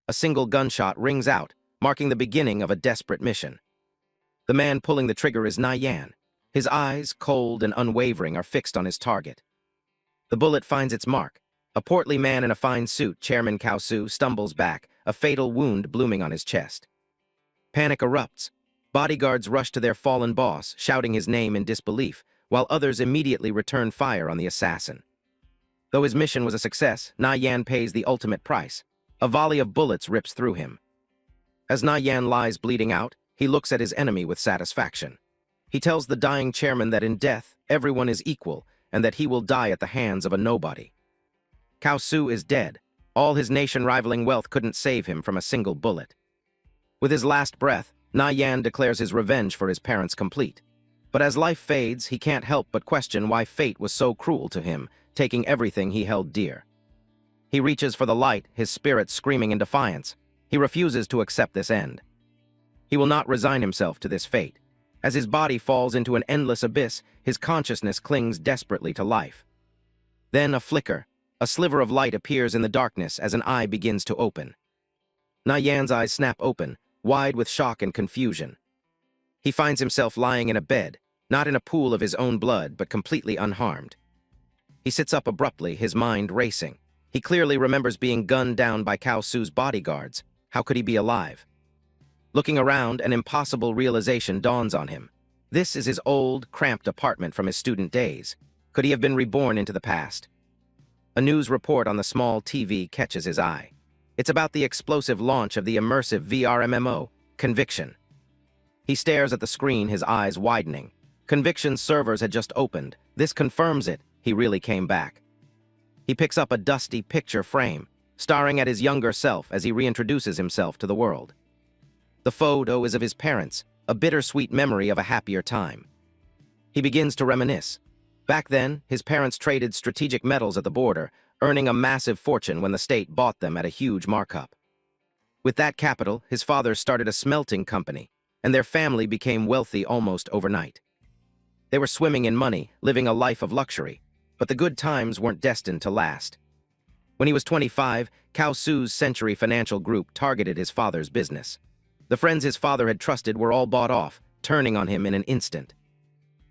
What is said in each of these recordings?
A single gunshot rings out, marking the beginning of a desperate mission. The man pulling the trigger is Nie Yan. His eyes, cold and unwavering, are fixed on his target. The bullet finds its mark. A portly man in a fine suit, Chairman Cao Su, stumbles back, a fatal wound blooming on his chest. Panic erupts. Bodyguards rush to their fallen boss, shouting his name in disbelief, while others immediately return fire on the assassin. Though his mission was a success, Nie Yan pays the ultimate price. A volley of bullets rips through him. As Nie Yan lies bleeding out, he looks at his enemy with satisfaction. He tells the dying chairman that in death, everyone is equal, and that he will die at the hands of a nobody. Cao Su is dead. All his nation-rivaling wealth couldn't save him from a single bullet. With his last breath, Nie Yan declares his revenge for his parents complete. But as life fades, he can't help but question why fate was so cruel to him, taking everything he held dear. He reaches for the light, his spirit screaming in defiance. He refuses to accept this end. He will not resign himself to this fate. As his body falls into an endless abyss, his consciousness clings desperately to life. Then a flicker, a sliver of light appears in the darkness as an eye begins to open. Nie Yan's eyes snap open, wide with shock and confusion. He finds himself lying in a bed, not in a pool of his own blood, but completely unharmed. He sits up abruptly, his mind racing. He clearly remembers being gunned down by Cao Su's bodyguards. How could he be alive? Looking around, an impossible realization dawns on him. This is his old, cramped apartment from his student days. Could he have been reborn into the past? A news report on the small TV catches his eye. It's about the explosive launch of the immersive VRMMO Conviction. He stares at the screen, his eyes widening. Conviction's servers had just opened. This confirms it. He really came back. He picks up a dusty picture frame, staring at his younger self as he reintroduces himself to the world. The photo is of his parents, a bittersweet memory of a happier time. He begins to reminisce. Back then, his parents traded strategic metals at the border, earning a massive fortune when the state bought them at a huge markup. With that capital, his father started a smelting company, and their family became wealthy almost overnight. They were swimming in money, living a life of luxury, but the good times weren't destined to last. When he was 25, Cao Su's Century Financial Group targeted his father's business. The friends his father had trusted were all bought off, turning on him in an instant.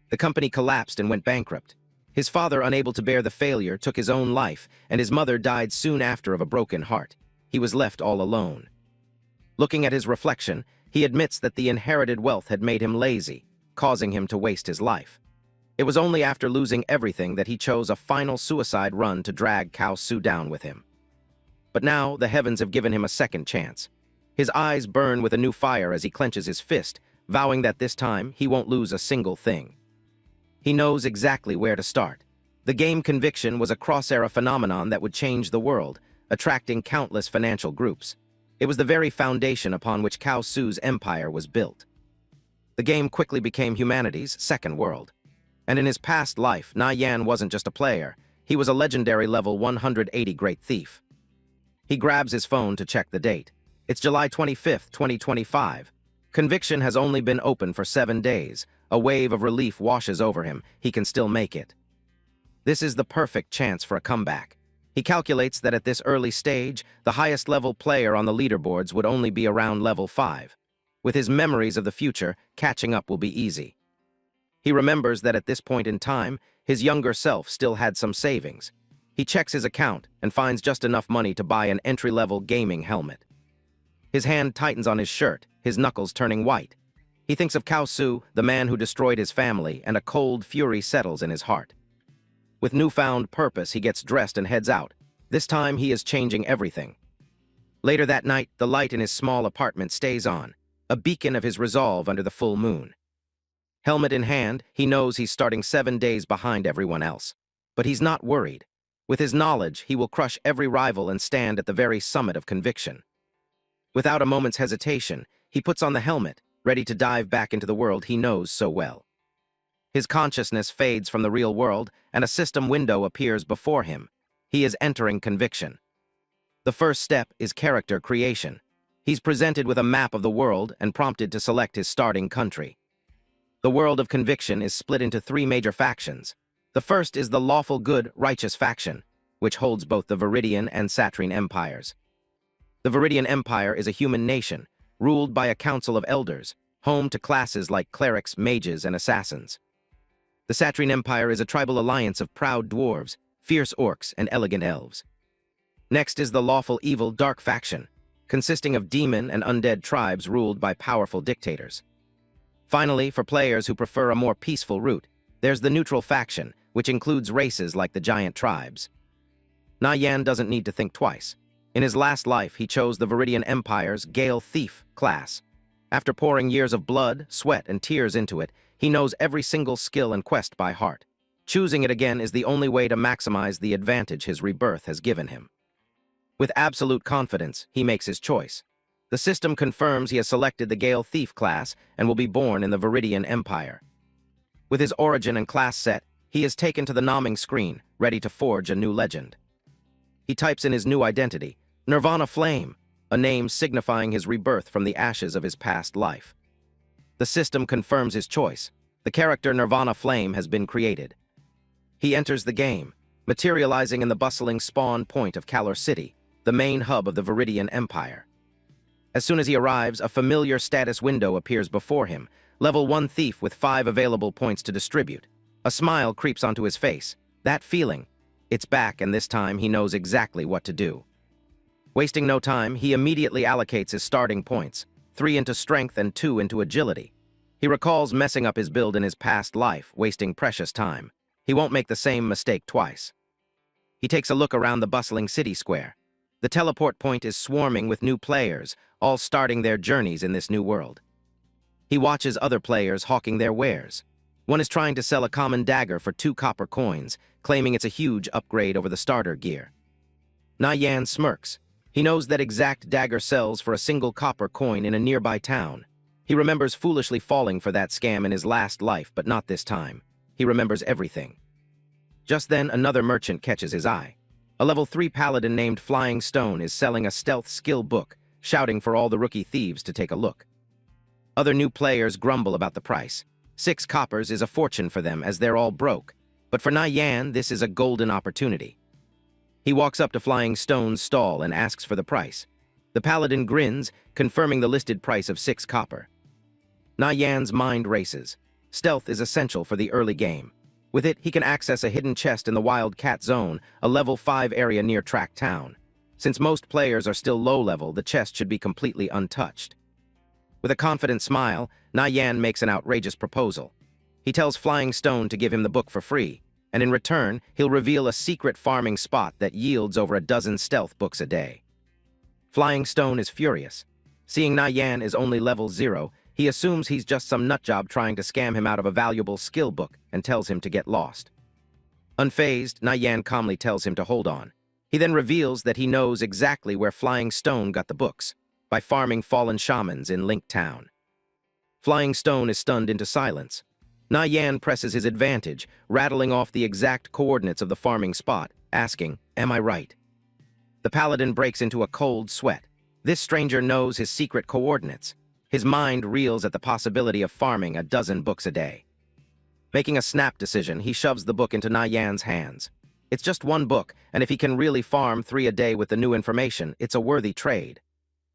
The company collapsed and went bankrupt. His father, unable to bear the failure, took his own life, and his mother died soon after of a broken heart. He was left all alone. Looking at his reflection, he admits that the inherited wealth had made him lazy, causing him to waste his life. It was only after losing everything that he chose a final suicide run to drag Cao Su down with him. But now the heavens have given him a second chance. His eyes burn with a new fire as he clenches his fist, vowing that this time he won't lose a single thing. He knows exactly where to start. The game Conviction was a cross-era phenomenon that would change the world, attracting countless financial groups. It was the very foundation upon which Cao Su's empire was built. The game quickly became humanity's second world. And in his past life, Nie Yan wasn't just a player. He was a legendary level 180 great thief. He grabs his phone to check the date. It's July 25th, 2025. Conviction has only been open for 7 days. A wave of relief washes over him. He can still make it. This is the perfect chance for a comeback. He calculates that at this early stage, the highest level player on the leaderboards would only be around level 5. With his memories of the future, catching up will be easy. He remembers that at this point in time, his younger self still had some savings. He checks his account and finds just enough money to buy an entry-level gaming helmet. His hand tightens on his shirt, his knuckles turning white. He thinks of Cao Su, the man who destroyed his family, and a cold fury settles in his heart. With newfound purpose, he gets dressed and heads out. This time, he is changing everything. Later that night, the light in his small apartment stays on, a beacon of his resolve under the full moon. Helmet in hand, he knows he's starting 7 days behind everyone else. But he's not worried. With his knowledge, he will crush every rival and stand at the very summit of conviction. Without a moment's hesitation, he puts on the helmet, ready to dive back into the world he knows so well. His consciousness fades from the real world, and a system window appears before him. He is entering conviction. The first step is character creation. He's presented with a map of the world and prompted to select his starting country. The world of conviction is split into 3 major factions. The first is the lawful good, righteous faction, which holds both the Viridian and Satrine empires. The Viridian Empire is a human nation, ruled by a council of elders, home to classes like clerics, mages, and assassins. The Satrine Empire is a tribal alliance of proud dwarves, fierce orcs, and elegant elves. Next is the lawful evil dark faction, consisting of demon and undead tribes ruled by powerful dictators. Finally, for players who prefer a more peaceful route, there's the neutral faction, which includes races like the giant tribes. Nie Yan doesn't need to think twice. In his last life, he chose the Viridian Empire's Gale Thief class. After pouring years of blood, sweat, and tears into it, he knows every single skill and quest by heart. Choosing it again is the only way to maximize the advantage his rebirth has given him. With absolute confidence, he makes his choice. The system confirms he has selected the Gale Thief class and will be born in the Viridian Empire. With his origin and class set, he is taken to the nomming screen, ready to forge a new legend. He types in his new identity, Nirvana Flame, a name signifying his rebirth from the ashes of his past life. The system confirms his choice. The character Nirvana Flame has been created. He enters the game, materializing in the bustling spawn point of Calor City, the main hub of the Viridian Empire. As soon as he arrives, a familiar status window appears before him, level 1 thief with 5 available points to distribute. A smile creeps onto his face. That feeling. It's back, and this time he knows exactly what to do. Wasting no time, he immediately allocates his starting points, 3 into strength and 2 into agility. He recalls messing up his build in his past life, wasting precious time. He won't make the same mistake twice. He takes a look around the bustling city square. The teleport point is swarming with new players, all starting their journeys in this new world. He watches other players hawking their wares. One is trying to sell a common dagger for 2 copper coins, claiming it's a huge upgrade over the starter gear. Nie Yan smirks. He knows that exact dagger sells for a single copper coin in a nearby town. He remembers foolishly falling for that scam in his last life, but not this time. He remembers everything. Just then, another merchant catches his eye. A level 3 paladin named Flying Stone is selling a stealth skill book, shouting for all the rookie thieves to take a look. Other new players grumble about the price. 6 coppers is a fortune for them as they're all broke. But for Nie Yan, this is a golden opportunity. He walks up to Flying Stone's stall and asks for the price. The paladin grins, confirming the listed price of 6 copper. Nie Yan's mind races. Stealth is essential for the early game. With it, he can access a hidden chest in the Wild Cat Zone, a level 5 area near Track Town. Since most players are still low level, the chest should be completely untouched. With a confident smile, Nie Yan makes an outrageous proposal. He tells Flying Stone to give him the book for free, and in return, he'll reveal a secret farming spot that yields over a dozen stealth books a day. Flying Stone is furious. Seeing Nie Yan is only level 0, he assumes he's just some nutjob trying to scam him out of a valuable skill book and tells him to get lost. Unfazed, Nie Yan calmly tells him to hold on. He then reveals that he knows exactly where Flying Stone got the books, by farming fallen shamans in Link Town. Flying Stone is stunned into silence. Nie Yan presses his advantage, rattling off the exact coordinates of the farming spot, asking, "Am I right?" The paladin breaks into a cold sweat. This stranger knows his secret coordinates. His mind reels at the possibility of farming a dozen books a day. Making a snap decision, he shoves the book into Nie Yan's hands. It's just 1 book, and if he can really farm 3 a day with the new information, it's a worthy trade.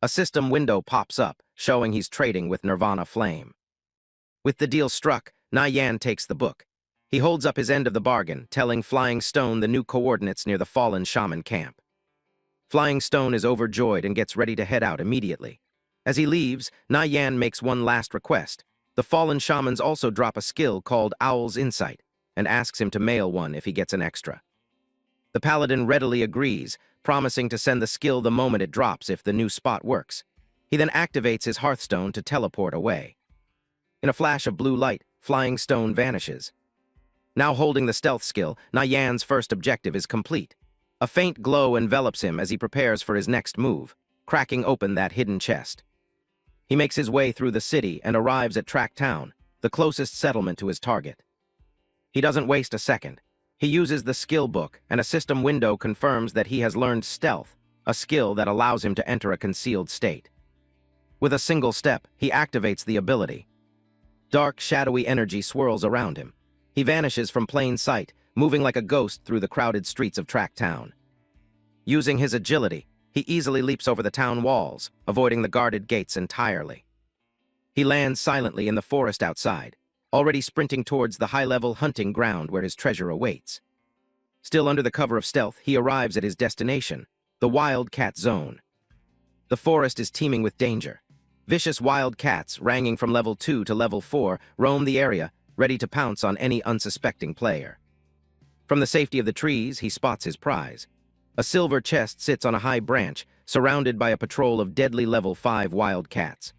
A system window pops up, showing he's trading with Nirvana Flame. With the deal struck, Nie Yan takes the book. He holds up his end of the bargain, telling Flying Stone the new coordinates near the fallen shaman camp. Flying Stone is overjoyed and gets ready to head out immediately. As he leaves, Nie Yan makes one last request. The fallen shamans also drop a skill called Owl's Insight, and asks him to mail one if he gets an extra. The paladin readily agrees, promising to send the skill the moment it drops if the new spot works. He then activates his Hearthstone to teleport away. In a flash of blue light, Flying Stone vanishes. Now holding the stealth skill, Nie Yan's first objective is complete. A faint glow envelops him as he prepares for his next move, cracking open that hidden chest. He makes his way through the city and arrives at Track Town, the closest settlement to his target. He doesn't waste a second. He uses the skill book, and a system window confirms that he has learned Stealth, a skill that allows him to enter a concealed state. With a single step, he activates the ability. Dark, shadowy energy swirls around him. He vanishes from plain sight, moving like a ghost through the crowded streets of Track Town. Using his agility, he easily leaps over the town walls, avoiding the guarded gates entirely. He lands silently in the forest outside, already sprinting towards the high-level hunting ground where his treasure awaits. Still under the cover of stealth, he arrives at his destination, the Wildcat Zone. The forest is teeming with danger. Vicious wild cats, ranging from level 2 to level 4, roam the area, ready to pounce on any unsuspecting player. From the safety of the trees, he spots his prize. A silver chest sits on a high branch, surrounded by a patrol of deadly level 5 wild cats.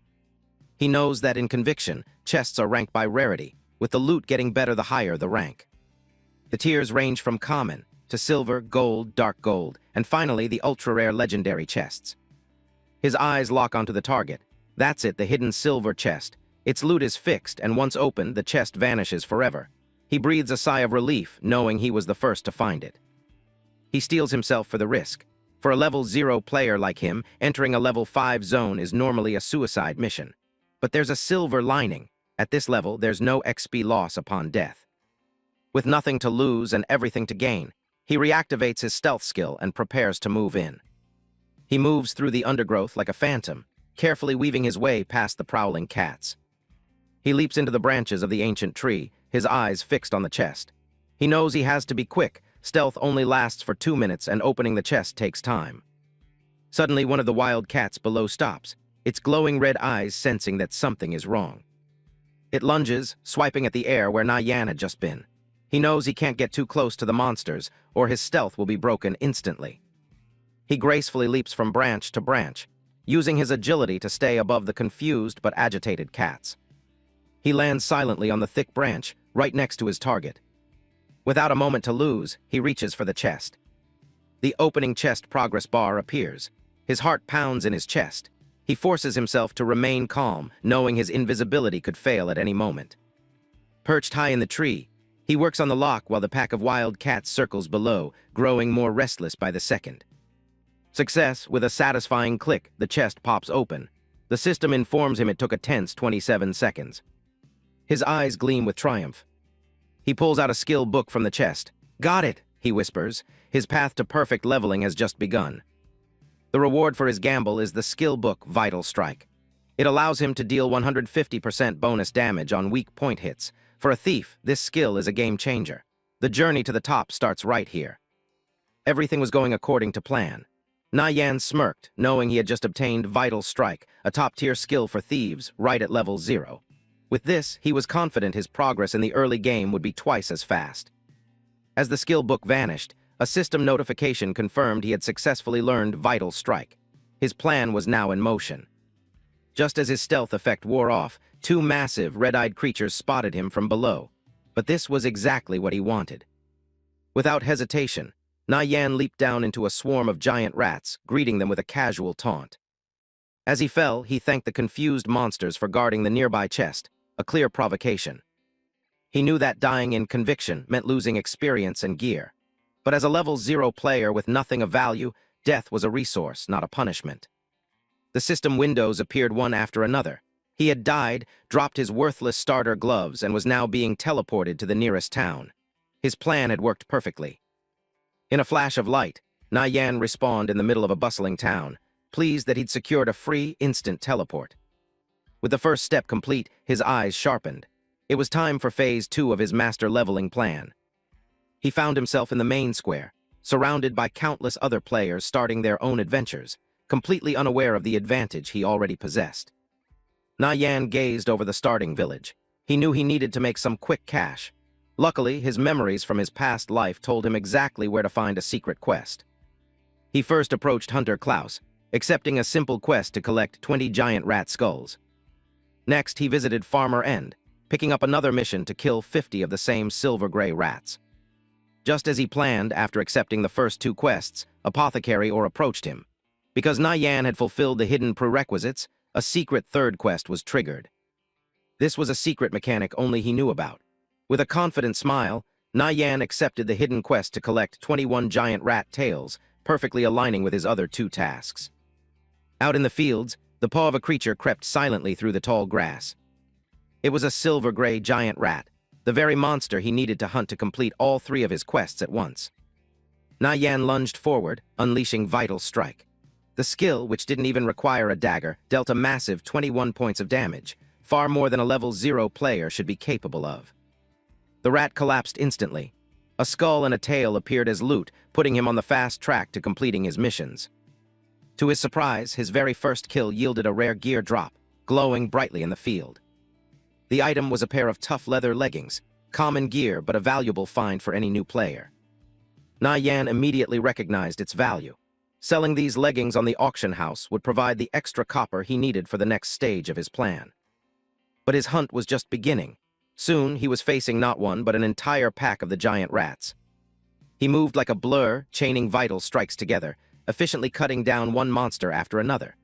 He knows that in Conviction, chests are ranked by rarity, with the loot getting better the higher the rank. The tiers range from common to silver, gold, dark gold, and finally the ultra-rare legendary chests. His eyes lock onto the target. That's it, the hidden silver chest. Its loot is fixed, and once opened, the chest vanishes forever. He breathes a sigh of relief, knowing he was the first to find it. He steels himself for the risk. For a level 0 player like him, entering a level 5 zone is normally a suicide mission. But there's a silver lining. At this level, there's no XP loss upon death. With nothing to lose and everything to gain, he reactivates his stealth skill and prepares to move in. He moves through the undergrowth like a phantom, carefully weaving his way past the prowling cats. He leaps into the branches of the ancient tree, his eyes fixed on the chest. He knows he has to be quick. Stealth only lasts for 2 minutes, and opening the chest takes time. Suddenly, one of the wild cats below stops, its glowing red eyes sensing that something is wrong. It lunges, swiping at the air where Nie Yan had just been. He knows he can't get too close to the monsters, or his stealth will be broken instantly. He gracefully leaps from branch to branch, using his agility to stay above the confused but agitated cats. He lands silently on the thick branch, right next to his target. Without a moment to lose, he reaches for the chest. The opening chest progress bar appears. His heart pounds in his chest. He forces himself to remain calm, knowing his invisibility could fail at any moment. Perched high in the tree, he works on the lock while the pack of wild cats circles below, growing more restless by the second. Success, with a satisfying click, the chest pops open. The system informs him it took a tense 27 seconds. His eyes gleam with triumph. He pulls out a skill book from the chest. "Got it," he whispers. His path to perfect leveling has just begun. The reward for his gamble is the skill book Vital Strike. It allows him to deal 150% bonus damage on weak point hits. For a thief, this skill is a game changer. The journey to the top starts right here. Everything was going according to plan. Nie Yan smirked, knowing he had just obtained Vital Strike, a top-tier skill for thieves, right at level 0. With this, he was confident his progress in the early game would be twice as fast. As the skill book vanished, a system notification confirmed he had successfully learned Vital Strike. His plan was now in motion. Just as his stealth effect wore off, 2 massive, red-eyed creatures spotted him from below. But this was exactly what he wanted. Without hesitation, Nie Yan leaped down into a swarm of giant rats, greeting them with a casual taunt. As he fell, he thanked the confused monsters for guarding the nearby chest, a clear provocation. He knew that dying in Conviction meant losing experience and gear. But as a level 0 player with nothing of value, death was a resource, not a punishment. The system windows appeared one after another. He had died, dropped his worthless starter gloves, and was now being teleported to the nearest town. His plan had worked perfectly. In a flash of light, Nie Yan respawned in the middle of a bustling town, pleased that he'd secured a free, instant teleport. With the first step complete, his eyes sharpened. It was time for Phase 2 of his master leveling plan. He found himself in the main square, surrounded by countless other players starting their own adventures, completely unaware of the advantage he already possessed. Nie Yan gazed over the starting village. He knew he needed to make some quick cash. Luckily, his memories from his past life told him exactly where to find a secret quest. He first approached Hunter Klaus, accepting a simple quest to collect 20 giant rat skulls. Next, he visited Farmer End, picking up another mission to kill 50 of the same silver-gray rats. Just as he planned, after accepting the first 2 quests, Apothecary approached him. Because Nie Yan had fulfilled the hidden prerequisites, a secret third quest was triggered. This was a secret mechanic only he knew about. With a confident smile, Nie Yan accepted the hidden quest to collect 21 giant rat tails, perfectly aligning with his other 2 tasks. Out in the fields, the paw of a creature crept silently through the tall grass. It was a silver-gray giant rat, the very monster he needed to hunt to complete all 3 of his quests at once. Nie Yan lunged forward, unleashing Vital Strike. The skill, which didn't even require a dagger, dealt a massive 21 points of damage, far more than a level 0 player should be capable of. The rat collapsed instantly. A skull and a tail appeared as loot, putting him on the fast track to completing his missions. To his surprise, his very first kill yielded a rare gear drop, glowing brightly in the field. The item was a pair of tough leather leggings, common gear but a valuable find for any new player. Nie Yan immediately recognized its value. Selling these leggings on the auction house would provide the extra copper he needed for the next stage of his plan. But his hunt was just beginning. Soon, he was facing not one but an entire pack of the giant rats. He moved like a blur, chaining vital strikes together, efficiently cutting down one monster after another.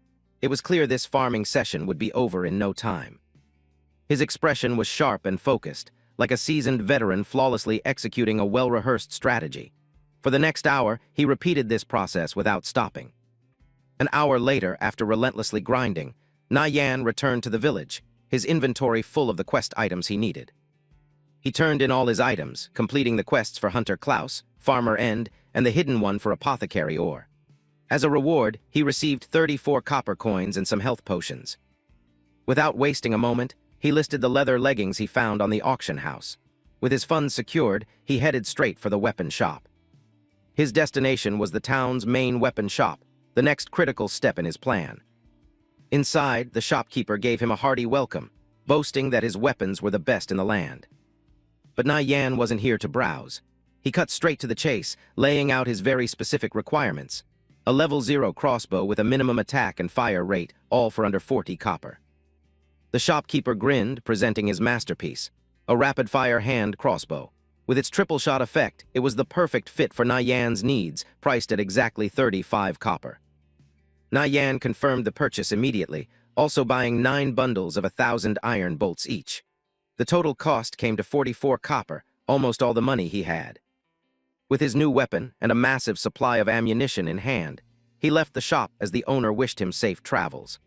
It was clear this farming session would be over in no time. His expression was sharp and focused, like a seasoned veteran flawlessly executing a well-rehearsed strategy. For the next hour, he repeated this process without stopping. An hour later, after relentlessly grinding, Nie Yan returned to the village, his inventory full of the quest items he needed. He turned in all his items, completing the quests for Hunter Klaus, Farmer End, and the hidden one for Apothecary Ore. As a reward, he received 34 copper coins and some health potions. Without wasting a moment, he listed the leather leggings he found on the auction house. With his funds secured, he headed straight for the weapon shop. His destination was the town's main weapon shop, the next critical step in his plan. Inside, the shopkeeper gave him a hearty welcome, boasting that his weapons were the best in the land. But Nie Yan wasn't here to browse. He cut straight to the chase, laying out his very specific requirements. A level 0 crossbow with a minimum attack and fire rate, all for under 40 copper. The shopkeeper grinned, presenting his masterpiece, a rapid-fire hand crossbow. With its triple-shot effect, it was the perfect fit for Nie Yan's needs, priced at exactly 35 copper. Nie Yan confirmed the purchase immediately, also buying 9 bundles of 1,000 iron bolts each. The total cost came to 44 copper, almost all the money he had. With his new weapon and a massive supply of ammunition in hand, he left the shop as the owner wished him safe travels.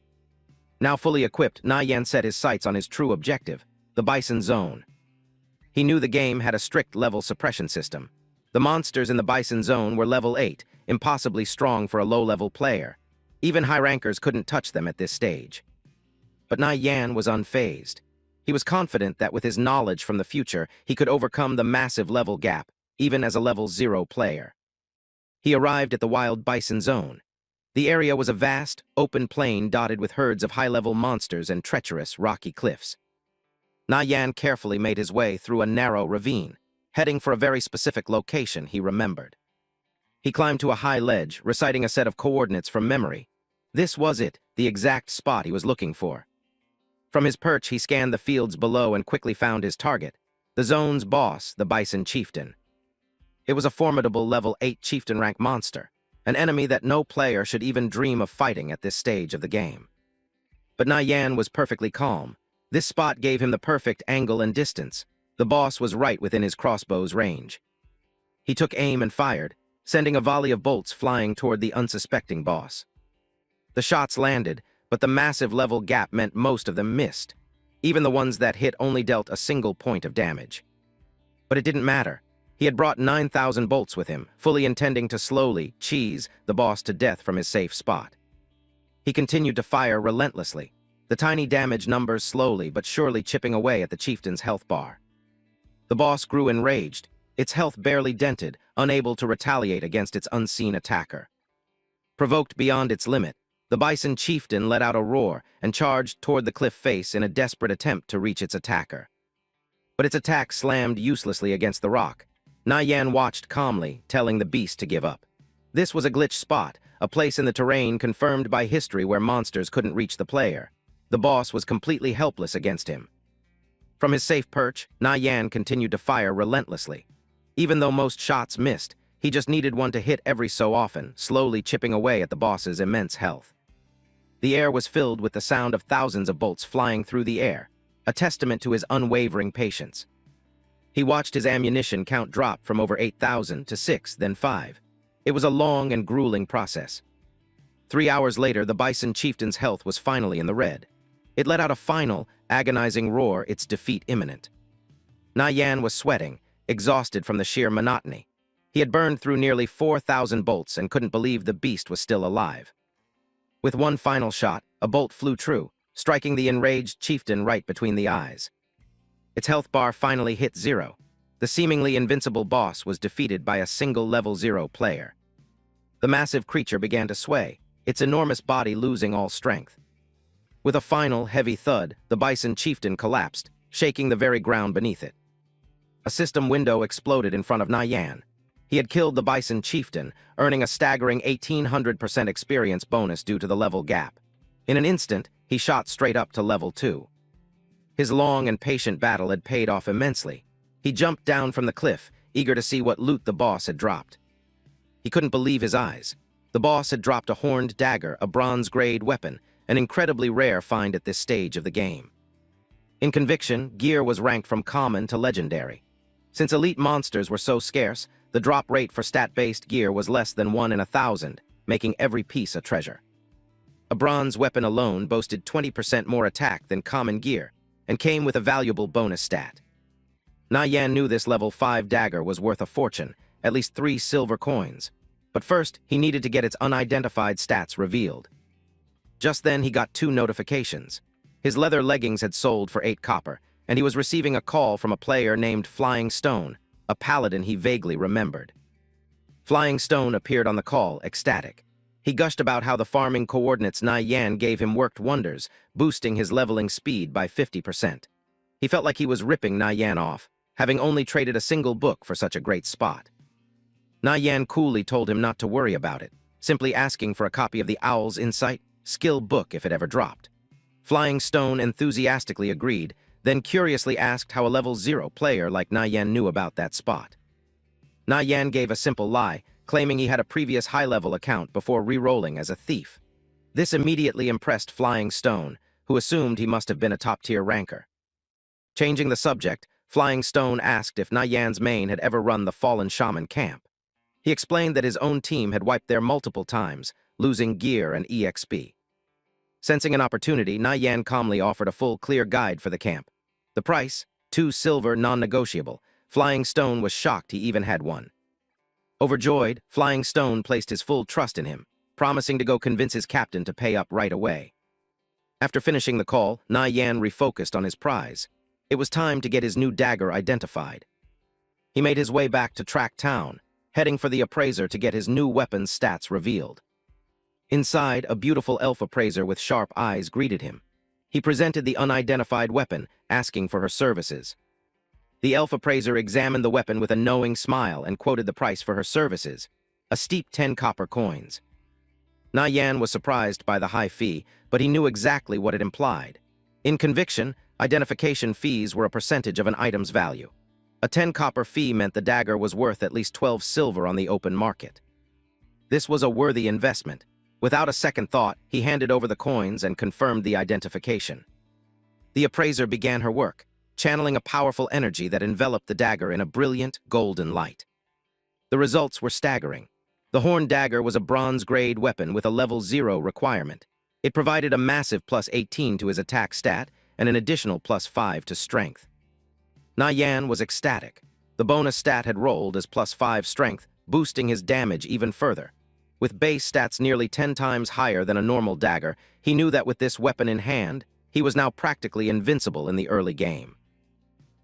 Now fully equipped, Nie Yan set his sights on his true objective, the Bison Zone. He knew the game had a strict level suppression system. The monsters in the Bison Zone were level 8, impossibly strong for a low-level player. Even high rankers couldn't touch them at this stage. But Nie Yan was unfazed. He was confident that with his knowledge from the future, he could overcome the massive level gap, even as a level 0 player. He arrived at the Wild Bison Zone. The area was a vast, open plain dotted with herds of high-level monsters and treacherous, rocky cliffs. Nie Yan carefully made his way through a narrow ravine, heading for a very specific location he remembered. He climbed to a high ledge, reciting a set of coordinates from memory. This was it, the exact spot he was looking for. From his perch, he scanned the fields below and quickly found his target, the zone's boss, the Bison Chieftain. It was a formidable level 8 chieftain rank monster, an enemy that no player should even dream of fighting at this stage of the game. But Nie Yan was perfectly calm. This spot gave him the perfect angle and distance. The boss was right within his crossbow's range. He took aim and fired, sending a volley of bolts flying toward the unsuspecting boss. The shots landed, but the massive level gap meant most of them missed. Even the ones that hit only dealt a single point of damage. But it didn't matter. He had brought 9,000 bolts with him, fully intending to slowly cheese the boss to death from his safe spot. He continued to fire relentlessly, the tiny damage numbers slowly but surely chipping away at the chieftain's health bar. The boss grew enraged, its health barely dented, unable to retaliate against its unseen attacker. Provoked beyond its limit, the Bison Chieftain let out a roar and charged toward the cliff face in a desperate attempt to reach its attacker. But its attack slammed uselessly against the rock. Nie Yan watched calmly, telling the beast to give up. This was a glitch spot, a place in the terrain confirmed by history where monsters couldn't reach the player. The boss was completely helpless against him. From his safe perch, Nie Yan continued to fire relentlessly. Even though most shots missed, he just needed one to hit every so often, slowly chipping away at the boss's immense health. The air was filled with the sound of thousands of bolts flying through the air, a testament to his unwavering patience. He watched his ammunition count drop from over 8,000 to 6, then 5. It was a long and grueling process. 3 hours later, the Bison Chieftain's health was finally in the red. It let out a final, agonizing roar, its defeat imminent. Nie Yan was sweating, exhausted from the sheer monotony. He had burned through nearly 4,000 bolts and couldn't believe the beast was still alive. With one final shot, a bolt flew true, striking the enraged chieftain right between the eyes. Its health bar finally hit 0. The seemingly invincible boss was defeated by a single level 0 player. The massive creature began to sway, its enormous body losing all strength. With a final, heavy thud, the bison chieftain collapsed, shaking the very ground beneath it. A system window exploded in front of Nie Yan. He had killed the bison chieftain, earning a staggering 1800% experience bonus due to the level gap. In an instant, he shot straight up to level 2. His long and patient battle had paid off immensely. He jumped down from the cliff, eager to see what loot the boss had dropped. He couldn't believe his eyes. The boss had dropped a horned dagger, a bronze-grade weapon, an incredibly rare find at this stage of the game. In Conviction, gear was ranked from common to legendary. Since elite monsters were so scarce, the drop rate for stat-based gear was less than 1 in 1,000, making every piece a treasure. A bronze weapon alone boasted 20% more attack than common gear, and came with a valuable bonus stat. Nie Yan knew this level 5 dagger was worth a fortune, at least 3 silver coins. But first, he needed to get its unidentified stats revealed. Just then, he got 2 notifications. His leather leggings had sold for 8 copper, and he was receiving a call from a player named Flying Stone, a paladin he vaguely remembered. Flying Stone appeared on the call, ecstatic. He gushed about how the farming coordinates Nie Yan gave him worked wonders, boosting his leveling speed by 50%. He felt like he was ripping Nie Yan off, having only traded a single book for such a great spot. Nie Yan coolly told him not to worry about it, simply asking for a copy of the Owl's Insight skill book if it ever dropped. Flying Stone enthusiastically agreed, then curiously asked how a level 0 player like Nie Yan knew about that spot. Nie Yan gave a simple lie, claiming he had a previous high-level account before re-rolling as a thief. This immediately impressed Flying Stone, who assumed he must have been a top-tier ranker. Changing the subject, Flying Stone asked if Nie Yan's main had ever run the Fallen Shaman camp. He explained that his own team had wiped there multiple times, losing gear and EXP. Sensing an opportunity, Nie Yan calmly offered a full, clear guide for the camp. The price, 2 silver, non-negotiable. Flying Stone was shocked he even had one. Overjoyed, Flying Stone placed his full trust in him, promising to go convince his captain to pay up right away. After finishing the call, Nie Yan refocused on his prize. It was time to get his new dagger identified. He made his way back to Track Town, heading for the appraiser to get his new weapon's stats revealed. Inside, a beautiful elf appraiser with sharp eyes greeted him. He presented the unidentified weapon, asking for her services. The elf appraiser examined the weapon with a knowing smile and quoted the price for her services, a steep 10 copper coins. Nie Yan was surprised by the high fee, but he knew exactly what it implied. In Conviction, identification fees were a percentage of an item's value. A 10 copper fee meant the dagger was worth at least 12 silver on the open market. This was a worthy investment. Without a second thought, he handed over the coins and confirmed the identification. The appraiser began her work, channeling a powerful energy that enveloped the dagger in a brilliant, golden light. The results were staggering. The horn dagger was a bronze-grade weapon with a level 0 requirement. It provided a massive plus 18 to his attack stat and an additional plus 5 to strength. Nie Yan was ecstatic. The bonus stat had rolled as plus 5 strength, boosting his damage even further. With base stats nearly 10 times higher than a normal dagger, he knew that with this weapon in hand, he was now practically invincible in the early game.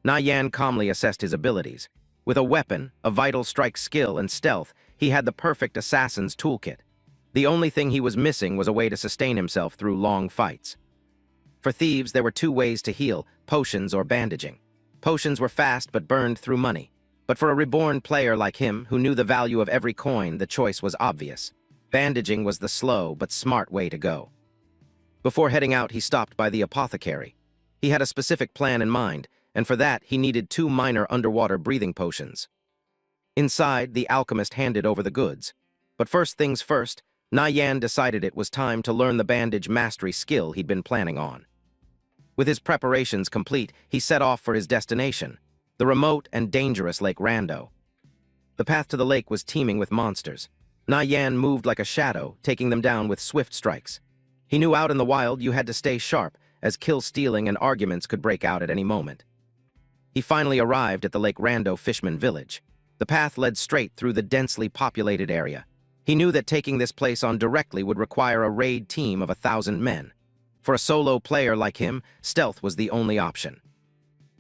Nie Yan calmly assessed his abilities. With a weapon, a vital strike skill, and stealth, he had the perfect assassin's toolkit. The only thing he was missing was a way to sustain himself through long fights. For thieves, there were 2 ways to heal, potions or bandaging. Potions were fast but burned through money. But for a Reborn player like him, who knew the value of every coin, the choice was obvious. Bandaging was the slow but smart way to go. Before heading out, he stopped by the apothecary. He had a specific plan in mind, and for that, he needed 2 minor underwater breathing potions. Inside, the alchemist handed over the goods. But first things first, Nie Yan decided it was time to learn the bandage mastery skill he'd been planning on. With his preparations complete, he set off for his destination, the remote and dangerous Lake Rando. The path to the lake was teeming with monsters. Nie Yan moved like a shadow, taking them down with swift strikes. He knew out in the wild you had to stay sharp, as kill-stealing and arguments could break out at any moment. He finally arrived at the Lake Rando Fishman village. The path led straight through the densely populated area. He knew that taking this place on directly would require a raid team of 1,000 men. For a solo player like him, stealth was the only option.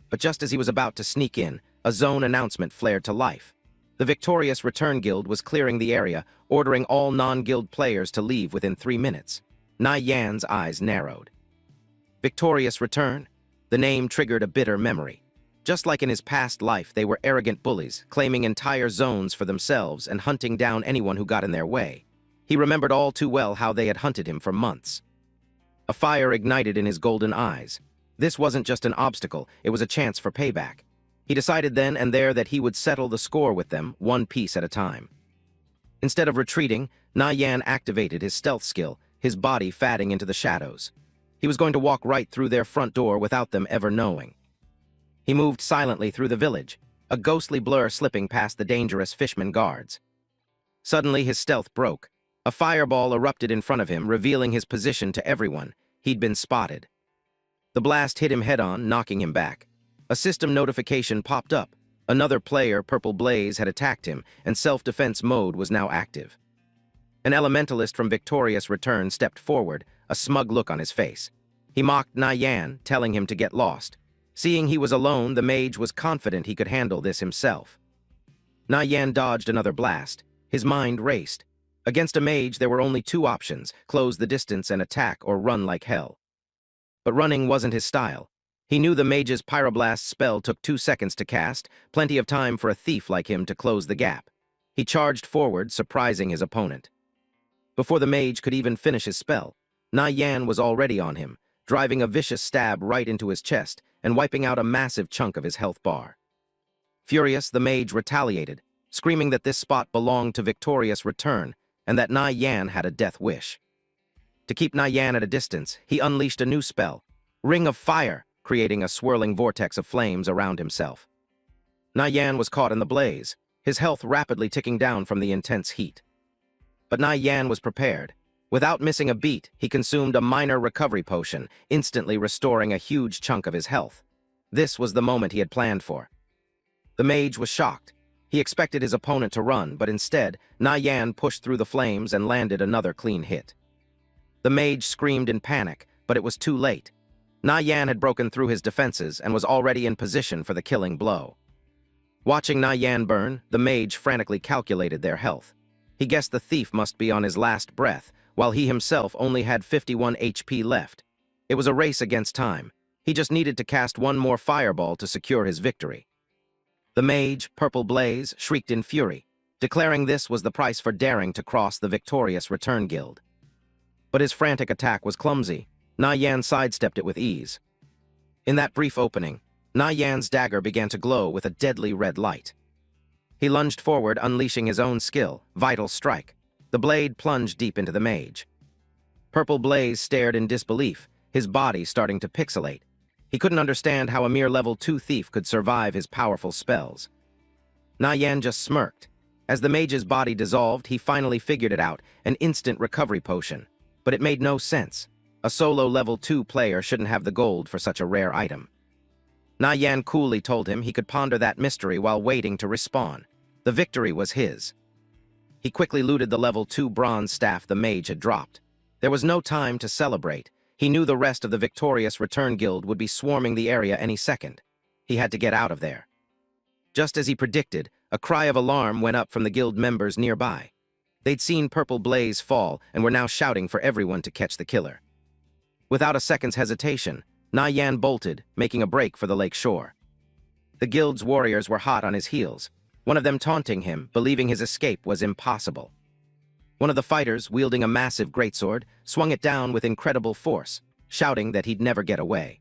But just as he was about to sneak in, a zone announcement flared to life. The victorious Return Guild was clearing the area, ordering all non-guild players to leave within 3 minutes. Nie Yan's eyes narrowed. Victorious Return? The name triggered a bitter memory. Just like in his past life, they were arrogant bullies, claiming entire zones for themselves and hunting down anyone who got in their way. He remembered all too well how they had hunted him for months. A fire ignited in his golden eyes. This wasn't just an obstacle, it was a chance for payback. He decided then and there that he would settle the score with them, one piece at a time. Instead of retreating, Nie Yan activated his stealth skill, his body fading into the shadows. He was going to walk right through their front door without them ever knowing. He moved silently through the village, a ghostly blur slipping past the dangerous fishman guards. Suddenly his stealth broke. A fireball erupted in front of him, revealing his position to everyone. He'd been spotted. The blast hit him head-on, knocking him back. A system notification popped up. Another player, Purple Blaze, had attacked him, and self-defense mode was now active. An elementalist from Victorious Return stepped forward, a smug look on his face. He mocked Nie Yan, telling him to get lost. Seeing he was alone, the mage was confident he could handle this himself. Nie Yan dodged another blast. His mind raced. Against a mage, there were only 2 options: close the distance and attack, or run like hell. But running wasn't his style. He knew the mage's pyroblast spell took 2 seconds to cast, plenty of time for a thief like him to close the gap. He charged forward, surprising his opponent. Before the mage could even finish his spell, Nie Yan was already on him, driving a vicious stab right into his chest and wiping out a massive chunk of his health bar. Furious, the mage retaliated, screaming that this spot belonged to Victorious Return and that Nie Yan had a death wish. To keep Nie Yan at a distance, he unleashed a new spell, Ring of Fire, creating a swirling vortex of flames around himself. Nie Yan was caught in the blaze, his health rapidly ticking down from the intense heat. But Nie Yan was prepared. Without missing a beat, he consumed a minor recovery potion, instantly restoring a huge chunk of his health. This was the moment he had planned for. The mage was shocked. He expected his opponent to run, but instead, Nie Yan pushed through the flames and landed another clean hit. The mage screamed in panic, but it was too late. Nie Yan had broken through his defenses and was already in position for the killing blow. Watching Nie Yan burn, the mage frantically calculated their health. He guessed the thief must be on his last breath, while he himself only had 51 HP left. It was a race against time. He just needed to cast one more fireball to secure his victory. The mage, Purple Blaze, shrieked in fury, declaring this was the price for daring to cross the Victorious Return Guild. But his frantic attack was clumsy. Nie Yan sidestepped it with ease. In that brief opening, Nie Yan's dagger began to glow with a deadly red light. He lunged forward, unleashing his own skill, Vital Strike. The blade plunged deep into the mage. Purple Blaze stared in disbelief, his body starting to pixelate. He couldn't understand how a mere level 2 thief could survive his powerful spells. Nie Yan just smirked. As the mage's body dissolved, he finally figured it out, an instant recovery potion. But it made no sense. A solo level 2 player shouldn't have the gold for such a rare item. Nie Yan coolly told him he could ponder that mystery while waiting to respawn. The victory was his. He quickly looted the level 2 bronze staff the mage had dropped. There was no time to celebrate. He knew the rest of the Victorious Return Guild would be swarming the area any second. He had to get out of there. Just as he predicted, a cry of alarm went up from the guild members nearby. They'd seen Purple Blaze fall and were now shouting for everyone to catch the killer. Without a second's hesitation, Nie Yan bolted, making a break for the lake shore. The guild's warriors were hot on his heels, one of them taunting him, believing his escape was impossible. One of the fighters, wielding a massive greatsword, swung it down with incredible force, shouting that he'd never get away.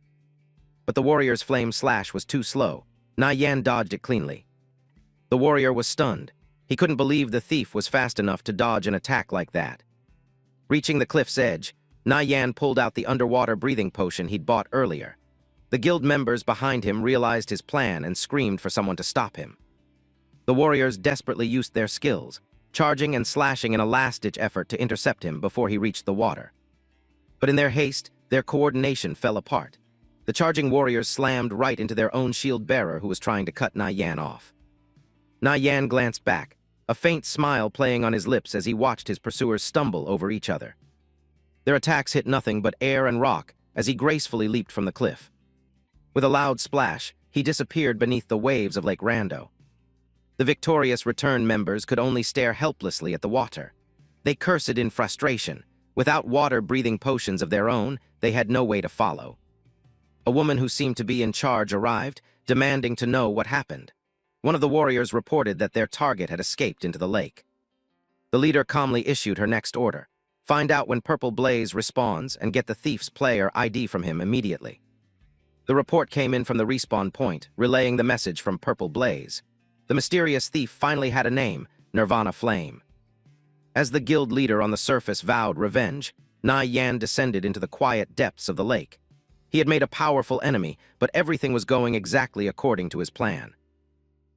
But the warrior's flame slash was too slow. Nie Yan dodged it cleanly. The warrior was stunned. He couldn't believe the thief was fast enough to dodge an attack like that. Reaching the cliff's edge, Nie Yan pulled out the underwater breathing potion he'd bought earlier. The guild members behind him realized his plan and screamed for someone to stop him. The warriors desperately used their skills, charging and slashing in a last-ditch effort to intercept him before he reached the water. But in their haste, their coordination fell apart. The charging warriors slammed right into their own shield-bearer who was trying to cut Nie Yan off. Nie Yan glanced back. a faint smile playing on his lips as he watched his pursuers stumble over each other. Their attacks hit nothing but air and rock as he gracefully leaped from the cliff. With a loud splash, he disappeared beneath the waves of Lake Rando. The victorious return members could only stare helplessly at the water. They cursed in frustration. Without water-breathing potions of their own, they had no way to follow. A woman who seemed to be in charge arrived, demanding to know what happened. One of the warriors reported that their target had escaped into the lake. The leader calmly issued her next order. Find out when Purple Blaze respawns and get the thief's player ID from him immediately. The report came in from the respawn point, relaying the message from Purple Blaze. The mysterious thief finally had a name, Nirvana Flame. As the guild leader on the surface vowed revenge, Nie Yan descended into the quiet depths of the lake. He had made a powerful enemy, but everything was going exactly according to his plan.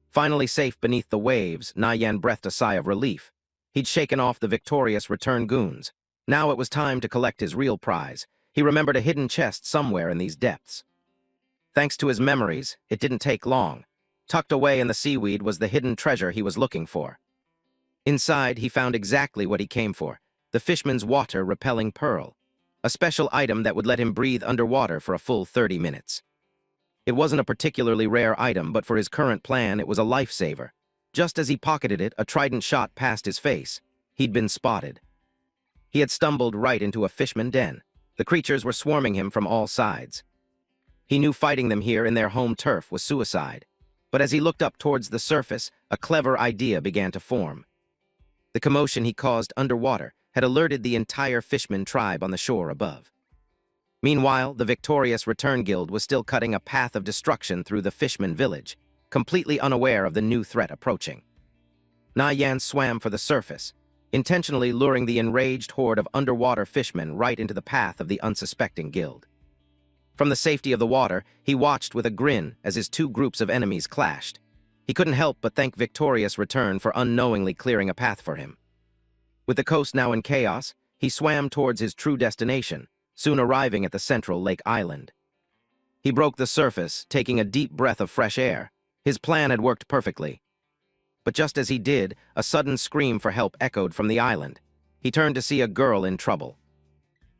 Finally safe beneath the waves, Nie Yan breathed a sigh of relief. He'd shaken off the victorious return goons. Now it was time to collect his real prize. He remembered a hidden chest somewhere in these depths. Thanks to his memories, it didn't take long. Tucked away in the seaweed was the hidden treasure he was looking for. Inside, he found exactly what he came for, the fishman's water-repelling pearl, a special item that would let him breathe underwater for a full 30 minutes. It wasn't a particularly rare item, but for his current plan, it was a lifesaver. Just as he pocketed it, a trident shot passed his face. He'd been spotted. He had stumbled right into a fishman den. The creatures were swarming him from all sides. He knew fighting them here in their home turf was suicide. But as he looked up towards the surface, a clever idea began to form. The commotion he caused underwater had alerted the entire fishman tribe on the shore above. Meanwhile, the victorious Return Guild was still cutting a path of destruction through the fishman village, completely unaware of the new threat approaching. Nie Yan swam for the surface, intentionally luring the enraged horde of underwater fishmen right into the path of the unsuspecting guild. From the safety of the water, he watched with a grin as his two groups of enemies clashed. He couldn't help but thank Victorious Return for unknowingly clearing a path for him. With the coast now in chaos, he swam towards his true destination, soon arriving at the central lake island. He broke the surface, taking a deep breath of fresh air. His plan had worked perfectly. But just as he did, a sudden scream for help echoed from the island. He turned to see a girl in trouble.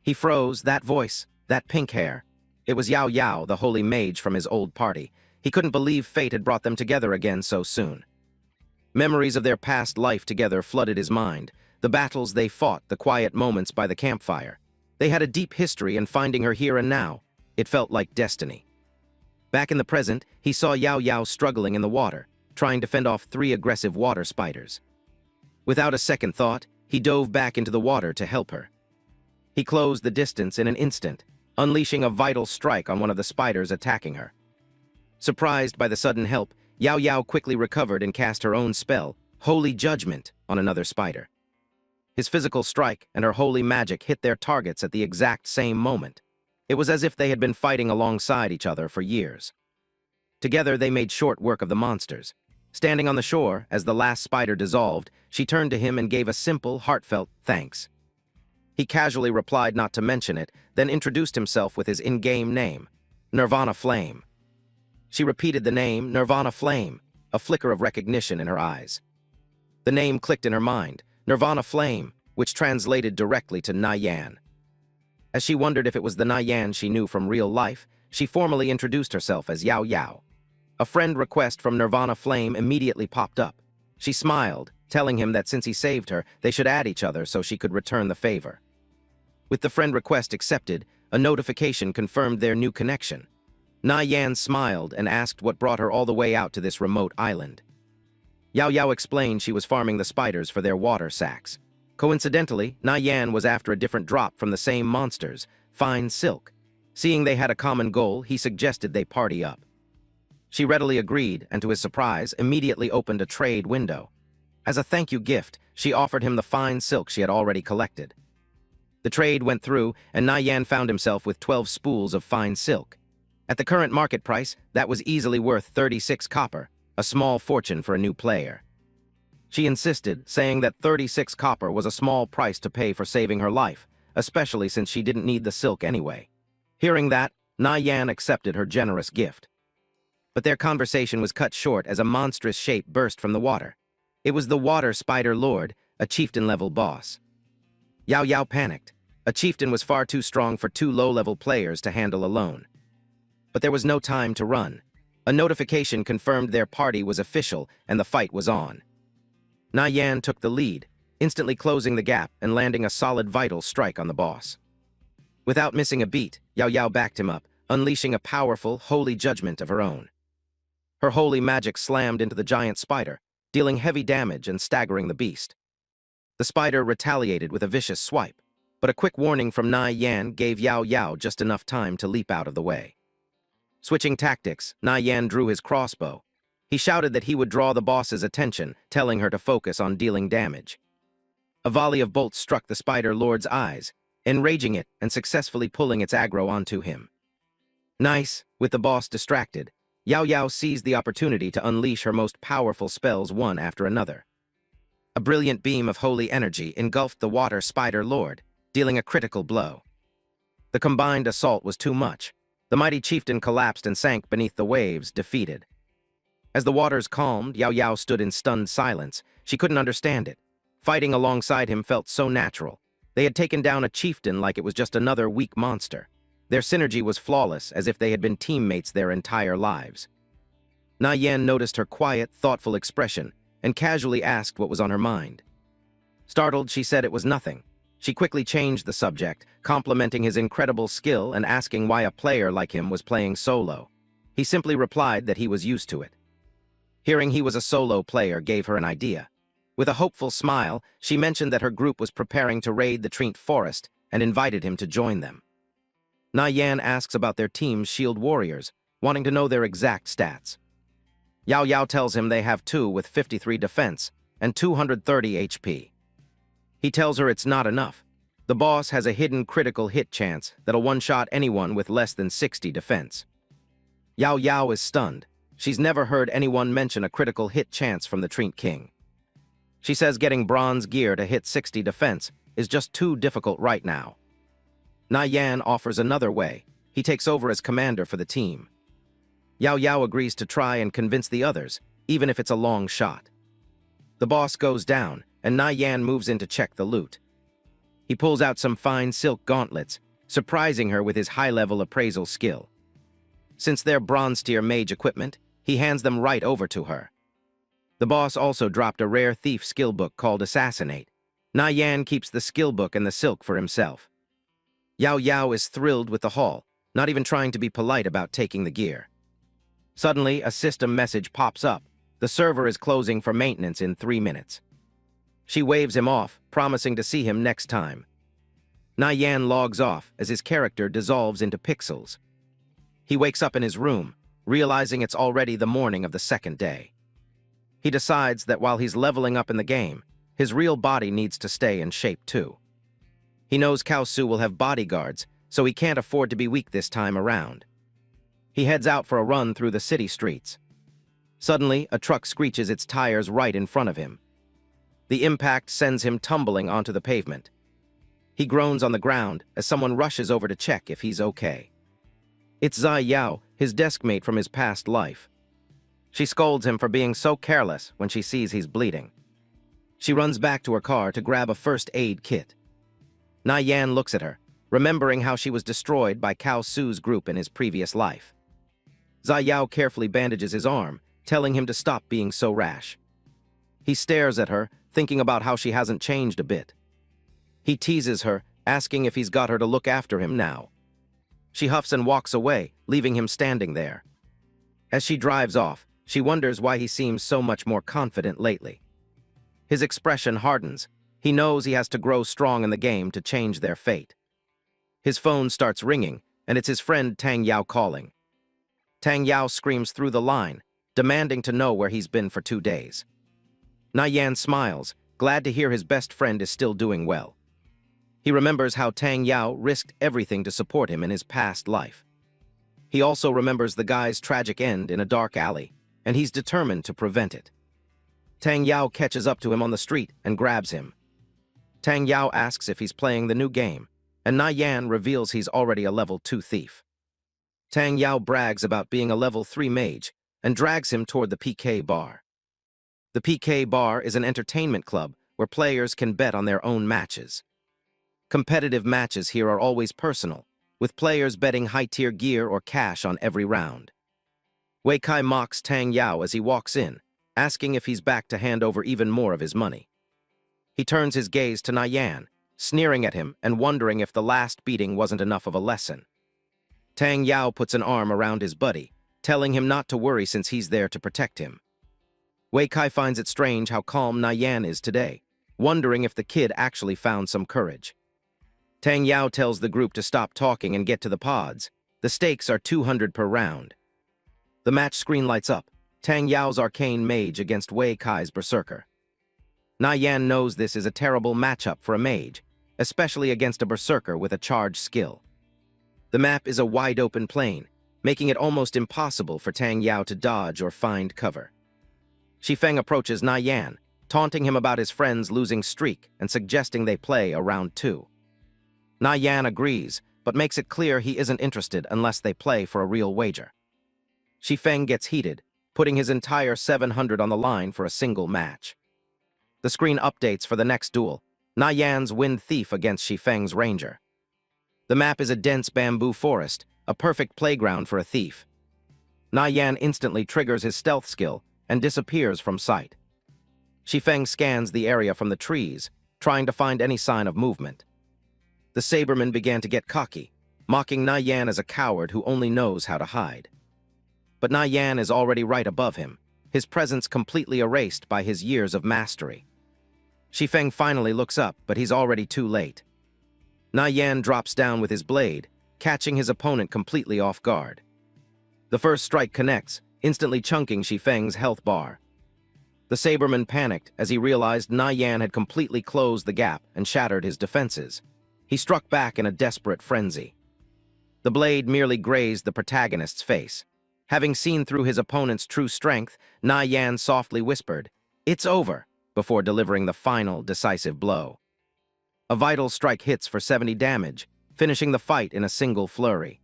He froze, that voice, that pink hair. It was Yao Yao, the holy mage from his old party. He couldn't believe fate had brought them together again so soon. Memories of their past life together flooded his mind. The battles they fought, the quiet moments by the campfire. They had a deep history, and finding her here and now, it felt like destiny. Back in the present, he saw Yao Yao struggling in the water, trying to fend off 3 aggressive water spiders. Without a second thought, he dove back into the water to help her. He closed the distance in an instant, unleashing a vital strike on one of the spiders attacking her. Surprised by the sudden help, Yao Yao quickly recovered and cast her own spell, Holy Judgment, on another spider. His physical strike and her holy magic hit their targets at the exact same moment. It was as if they had been fighting alongside each other for years. Together they made short work of the monsters. Standing on the shore, as the last spider dissolved, she turned to him and gave a simple, heartfelt thanks. He casually replied not to mention it, then introduced himself with his in-game name, Nirvana Flame. She repeated the name, Nirvana Flame, a flicker of recognition in her eyes. The name clicked in her mind, Nirvana Flame, which translated directly to Nie Yan. As she wondered if it was the Nie Yan she knew from real life, she formally introduced herself as Yao Yao. A friend request from Nirvana Flame immediately popped up. She smiled, telling him that since he saved her, they should add each other so she could return the favor. With the friend request accepted, a notification confirmed their new connection. Nie Yan smiled and asked what brought her all the way out to this remote island. Yao Yao explained she was farming the spiders for their water sacs. Coincidentally, Nie Yan was after a different drop from the same monsters, fine silk. Seeing they had a common goal, he suggested they party up. She readily agreed, and to his surprise, immediately opened a trade window. As a thank you gift, she offered him the fine silk she had already collected. The trade went through, and Nie Yan found himself with 12 spools of fine silk. At the current market price, that was easily worth 36 copper, a small fortune for a new player. She insisted, saying that 36 copper was a small price to pay for saving her life, especially since she didn't need the silk anyway. Hearing that, Nie Yan accepted her generous gift. But their conversation was cut short as a monstrous shape burst from the water. It was the Water Spider Lord, a chieftain-level boss. Yao Yao panicked. A chieftain was far too strong for two low-level players to handle alone. But there was no time to run. A notification confirmed their party was official and the fight was on. Nie Yan took the lead, instantly closing the gap and landing a solid vital strike on the boss. Without missing a beat, Yao Yao backed him up, unleashing a powerful, holy judgment of her own. Her holy magic slammed into the giant spider, dealing heavy damage and staggering the beast. The spider retaliated with a vicious swipe, but a quick warning from Nie Yan gave Yao Yao just enough time to leap out of the way. Switching tactics, Nie Yan drew his crossbow. He shouted that he would draw the boss's attention, telling her to focus on dealing damage. A volley of bolts struck the Spider Lord's eyes, enraging it and successfully pulling its aggro onto him. Nice, with the boss distracted, Yao Yao seized the opportunity to unleash her most powerful spells one after another. A brilliant beam of holy energy engulfed the Water Spider Lord, dealing a critical blow. The combined assault was too much. The mighty chieftain collapsed and sank beneath the waves, defeated. As the waters calmed, Yao Yao stood in stunned silence. She couldn't understand it. Fighting alongside him felt so natural. They had taken down a chieftain like it was just another weak monster. Their synergy was flawless, as if they had been teammates their entire lives. Nie Yan noticed her quiet, thoughtful expression and casually asked what was on her mind. Startled, she said it was nothing. She quickly changed the subject, complimenting his incredible skill and asking why a player like him was playing solo. He simply replied that he was used to it. Hearing he was a solo player gave her an idea. With a hopeful smile, she mentioned that her group was preparing to raid the Treant Forest and invited him to join them. Nie Yan asks about their team's shield warriors, wanting to know their exact stats. Yao Yao tells him they have 2 with 53 defense and 230 HP. He tells her it's not enough. The boss has a hidden critical hit chance that'll one-shot anyone with less than 60 defense. Yao Yao is stunned. She's never heard anyone mention a critical hit chance from the Treant King. She says getting bronze gear to hit 60 defense is just too difficult right now. Nie Yan offers another way. He takes over as commander for the team. Yao Yao agrees to try and convince the others, even if it's a long shot. The boss goes down, and Nie Yan moves in to check the loot. He pulls out some fine silk gauntlets, surprising her with his high-level appraisal skill. Since they're bronze-tier mage equipment, he hands them right over to her. The boss also dropped a rare thief skill book called Assassinate. Nie Yan keeps the skill book and the silk for himself. Yao Yao is thrilled with the haul, not even trying to be polite about taking the gear. Suddenly, a system message pops up. The server is closing for maintenance in 3 minutes. She waves him off, promising to see him next time. Nie Yan logs off as his character dissolves into pixels. He wakes up in his room, realizing it's already the morning of the second day. He decides that while he's leveling up in the game, his real body needs to stay in shape too. He knows Cao Su will have bodyguards, so he can't afford to be weak this time around. He heads out for a run through the city streets. Suddenly, a truck screeches its tires right in front of him. The impact sends him tumbling onto the pavement. He groans on the ground as someone rushes over to check if he's okay. It's Zai Yao, his deskmate from his past life. She scolds him for being so careless when she sees he's bleeding. She runs back to her car to grab a first aid kit. Nie Yan looks at her, remembering how she was destroyed by Cao Su's group in his previous life. Zai Yao carefully bandages his arm, telling him to stop being so rash. He stares at her, thinking about how she hasn't changed a bit. He teases her, asking if he's got her to look after him now. She huffs and walks away, leaving him standing there. As she drives off, she wonders why he seems so much more confident lately. His expression hardens. He knows he has to grow strong in the game to change their fate. His phone starts ringing, and it's his friend Tang Yao calling. Tang Yao screams through the line, demanding to know where he's been for 2 days. Nie Yan smiles, glad to hear his best friend is still doing well. He remembers how Tang Yao risked everything to support him in his past life. He also remembers the guy's tragic end in a dark alley, and he's determined to prevent it. Tang Yao catches up to him on the street and grabs him. Tang Yao asks if he's playing the new game, and Nie Yan reveals he's already a level 2 thief. Tang Yao brags about being a level 3 mage and drags him toward the PK bar. The PK Bar is an entertainment club where players can bet on their own matches. Competitive matches here are always personal, with players betting high-tier gear or cash on every round. Wei Kai mocks Tang Yao as he walks in, asking if he's back to hand over even more of his money. He turns his gaze to Nie Yan, sneering at him and wondering if the last beating wasn't enough of a lesson. Tang Yao puts an arm around his buddy, telling him not to worry since he's there to protect him. Wei Kai finds it strange how calm Nie Yan is today, wondering if the kid actually found some courage. Tang Yao tells the group to stop talking and get to the pods. The stakes are 200 per round. The match screen lights up, Tang Yao's arcane mage against Wei Kai's berserker. Nie Yan knows this is a terrible matchup for a mage, especially against a berserker with a charged skill. The map is a wide-open plain, making it almost impossible for Tang Yao to dodge or find cover. Shifeng approaches Nie Yan, taunting him about his friend's losing streak and suggesting they play a round 2. Nie Yan agrees, but makes it clear he isn't interested unless they play for a real wager. Shifeng gets heated, putting his entire 700 on the line for a single match. The screen updates for the next duel, Nie Yan's Wind Thief against Shifeng's Ranger. The map is a dense bamboo forest, a perfect playground for a thief. Nie Yan instantly triggers his stealth skill and disappears from sight. Shifeng scans the area from the trees, trying to find any sign of movement. The Saberman began to get cocky, mocking Nie Yan as a coward who only knows how to hide. But Nie Yan is already right above him, his presence completely erased by his years of mastery. Shifeng finally looks up, but he's already too late. Nie Yan drops down with his blade, catching his opponent completely off guard. The first strike connects, instantly chunking Shifeng's health bar. The Saberman panicked as he realized Nie Yan had completely closed the gap and shattered his defenses. He struck back in a desperate frenzy. The blade merely grazed the protagonist's face. Having seen through his opponent's true strength, Nie Yan softly whispered, "It's over," before delivering the final, decisive blow. A vital strike hits for 70 damage, finishing the fight in a single flurry.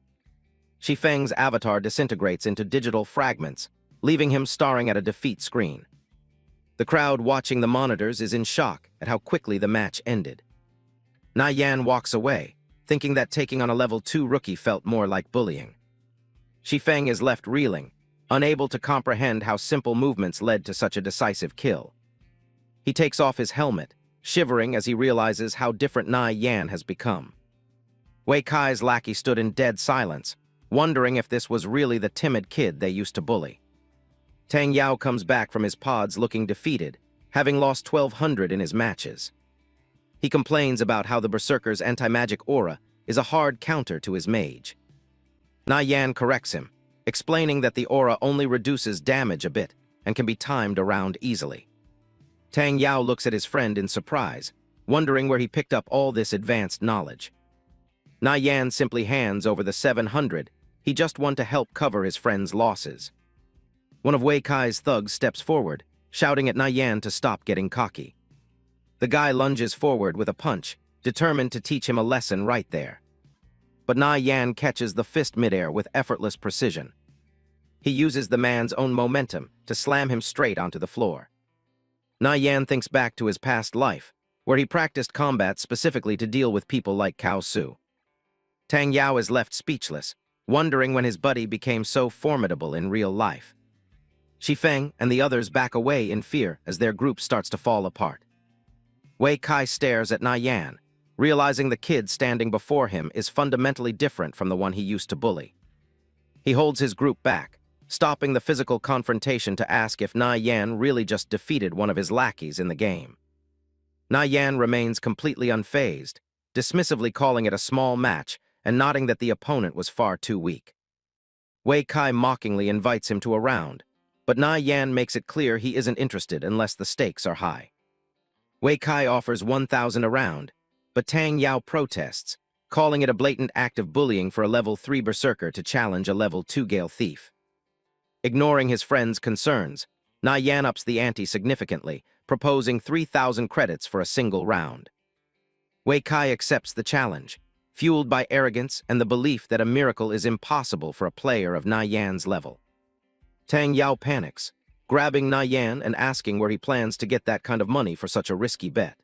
Shifeng's avatar disintegrates into digital fragments, leaving him staring at a defeat screen. The crowd watching the monitors is in shock at how quickly the match ended. Nie Yan walks away, thinking that taking on a level 2 rookie felt more like bullying. Shifeng is left reeling, unable to comprehend how simple movements led to such a decisive kill. He takes off his helmet, shivering as he realizes how different Nie Yan has become. Wei Kai's lackey stood in dead silence, wondering if this was really the timid kid they used to bully. Tang Yao comes back from his pods looking defeated, having lost 1,200 in his matches. He complains about how the berserker's anti-magic aura is a hard counter to his mage. Nie Yan corrects him, explaining that the aura only reduces damage a bit and can be timed around easily. Tang Yao looks at his friend in surprise, wondering where he picked up all this advanced knowledge. Nie Yan simply hands over the 700 he just won to help cover his friend's losses. One of Wei Kai's thugs steps forward, shouting at Nie Yan to stop getting cocky. The guy lunges forward with a punch, determined to teach him a lesson right there. But Nie Yan catches the fist midair with effortless precision. He uses the man's own momentum to slam him straight onto the floor. Nie Yan thinks back to his past life, where he practiced combat specifically to deal with people like Cao Su. Tang Yao is left speechless, wondering when his buddy became so formidable in real life. Shifeng and the others back away in fear as their group starts to fall apart. Wei Kai stares at Nie Yan, realizing the kid standing before him is fundamentally different from the one he used to bully. He holds his group back, stopping the physical confrontation to ask if Nie Yan really just defeated one of his lackeys in the game. Nie Yan remains completely unfazed, dismissively calling it a small match and nodding that the opponent was far too weak. Wei Kai mockingly invites him to a round, but Nie Yan makes it clear he isn't interested unless the stakes are high. Wei Kai offers 1,000 a round, but Tang Yao protests, calling it a blatant act of bullying for a level 3 berserker to challenge a level 2 Gale thief. Ignoring his friend's concerns, Nie Yan ups the ante significantly, proposing 3,000 credits for a single round. Wei Kai accepts the challenge, fueled by arrogance and the belief that a miracle is impossible for a player of Nie Yan's level. Tang Yao panics, grabbing Nie Yan and asking where he plans to get that kind of money for such a risky bet.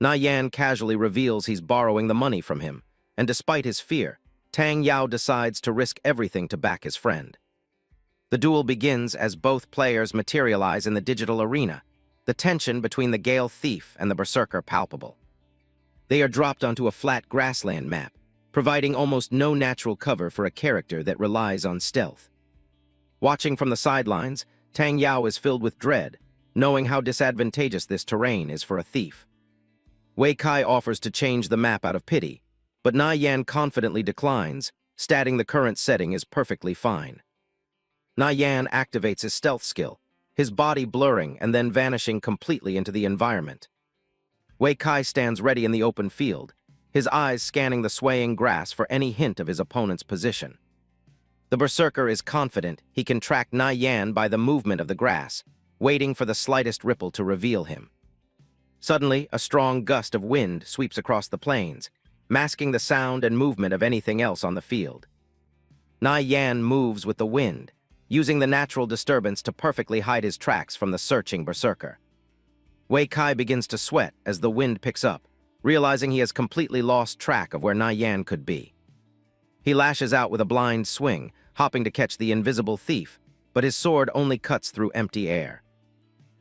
Nie Yan casually reveals he's borrowing the money from him, and despite his fear, Tang Yao decides to risk everything to back his friend. The duel begins as both players materialize in the digital arena, the tension between the Gale thief and the berserker palpable. They are dropped onto a flat grassland map, providing almost no natural cover for a character that relies on stealth. Watching from the sidelines, Tang Yao is filled with dread, knowing how disadvantageous this terrain is for a thief. Wei Kai offers to change the map out of pity, but Nie Yan confidently declines, stating the current setting is perfectly fine. Nie Yan activates his stealth skill, his body blurring and then vanishing completely into the environment. Wei Kai stands ready in the open field, his eyes scanning the swaying grass for any hint of his opponent's position. The berserker is confident he can track Nie Yan by the movement of the grass, waiting for the slightest ripple to reveal him. Suddenly, a strong gust of wind sweeps across the plains, masking the sound and movement of anything else on the field. Nie Yan moves with the wind, using the natural disturbance to perfectly hide his tracks from the searching berserker. Wei Kai begins to sweat as the wind picks up, realizing he has completely lost track of where Nie Yan could be. He lashes out with a blind swing, hopping to catch the invisible thief, but his sword only cuts through empty air.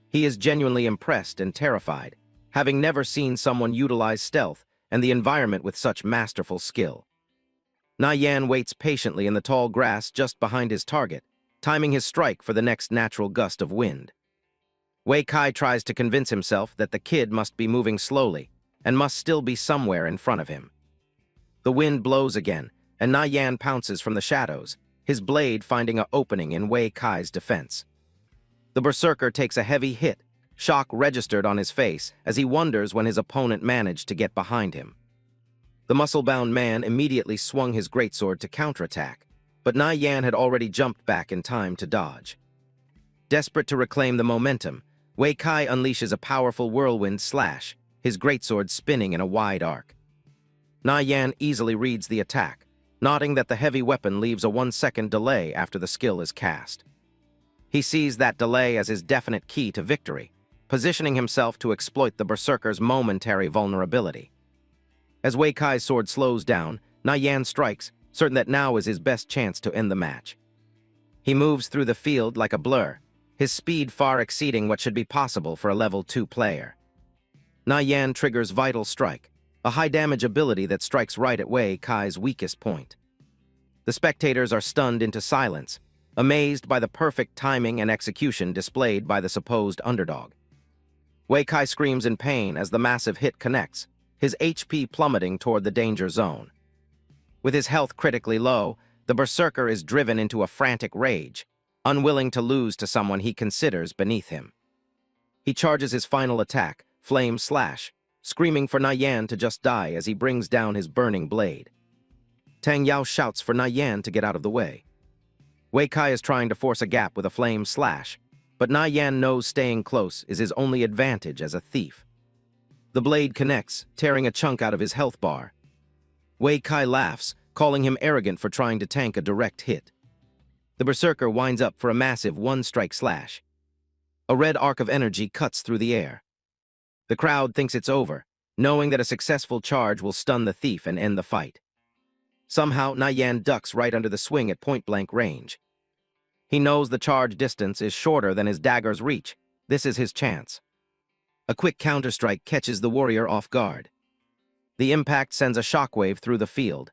He is genuinely impressed and terrified, having never seen someone utilize stealth and the environment with such masterful skill. Nie Yan waits patiently in the tall grass just behind his target, timing his strike for the next natural gust of wind. Wei Kai tries to convince himself that the kid must be moving slowly and must still be somewhere in front of him. The wind blows again, and Nie Yan pounces from the shadows, his blade finding an opening in Wei Kai's defense. The berserker takes a heavy hit, shock registered on his face as he wonders when his opponent managed to get behind him. The muscle-bound man immediately swung his greatsword to counterattack, but Nie Yan had already jumped back in time to dodge. Desperate to reclaim the momentum, Wei Kai unleashes a powerful whirlwind slash, his greatsword spinning in a wide arc. Nie Yan easily reads the attack, noting that the heavy weapon leaves a 1-second delay after the skill is cast. He sees that delay as his definite key to victory, positioning himself to exploit the berserker's momentary vulnerability. As Wei Kai's sword slows down, Nie Yan strikes, certain that now is his best chance to end the match. He moves through the field like a blur, his speed far exceeding what should be possible for a level 2 player. Nie Yan triggers Vital Strike, a high-damage ability that strikes right at Wei Kai's weakest point. The spectators are stunned into silence, amazed by the perfect timing and execution displayed by the supposed underdog. Wei Kai screams in pain as the massive hit connects, his HP plummeting toward the danger zone. With his health critically low, the berserker is driven into a frantic rage, unwilling to lose to someone he considers beneath him. He charges his final attack, Flame Slash, screaming for Nie Yan to just die as he brings down his burning blade. Tang Yao shouts for Nie Yan to get out of the way. Wei Kai is trying to force a gap with a Flame Slash, but Nie Yan knows staying close is his only advantage as a thief. The blade connects, tearing a chunk out of his health bar. Wei Kai laughs, calling him arrogant for trying to tank a direct hit. The berserker winds up for a massive 1-strike slash. A red arc of energy cuts through the air. The crowd thinks it's over, knowing that a successful charge will stun the thief and end the fight. Somehow, Nie Yan ducks right under the swing at point-blank range. He knows the charge distance is shorter than his dagger's reach. This is his chance. A quick counterstrike catches the warrior off guard. The impact sends a shockwave through the field.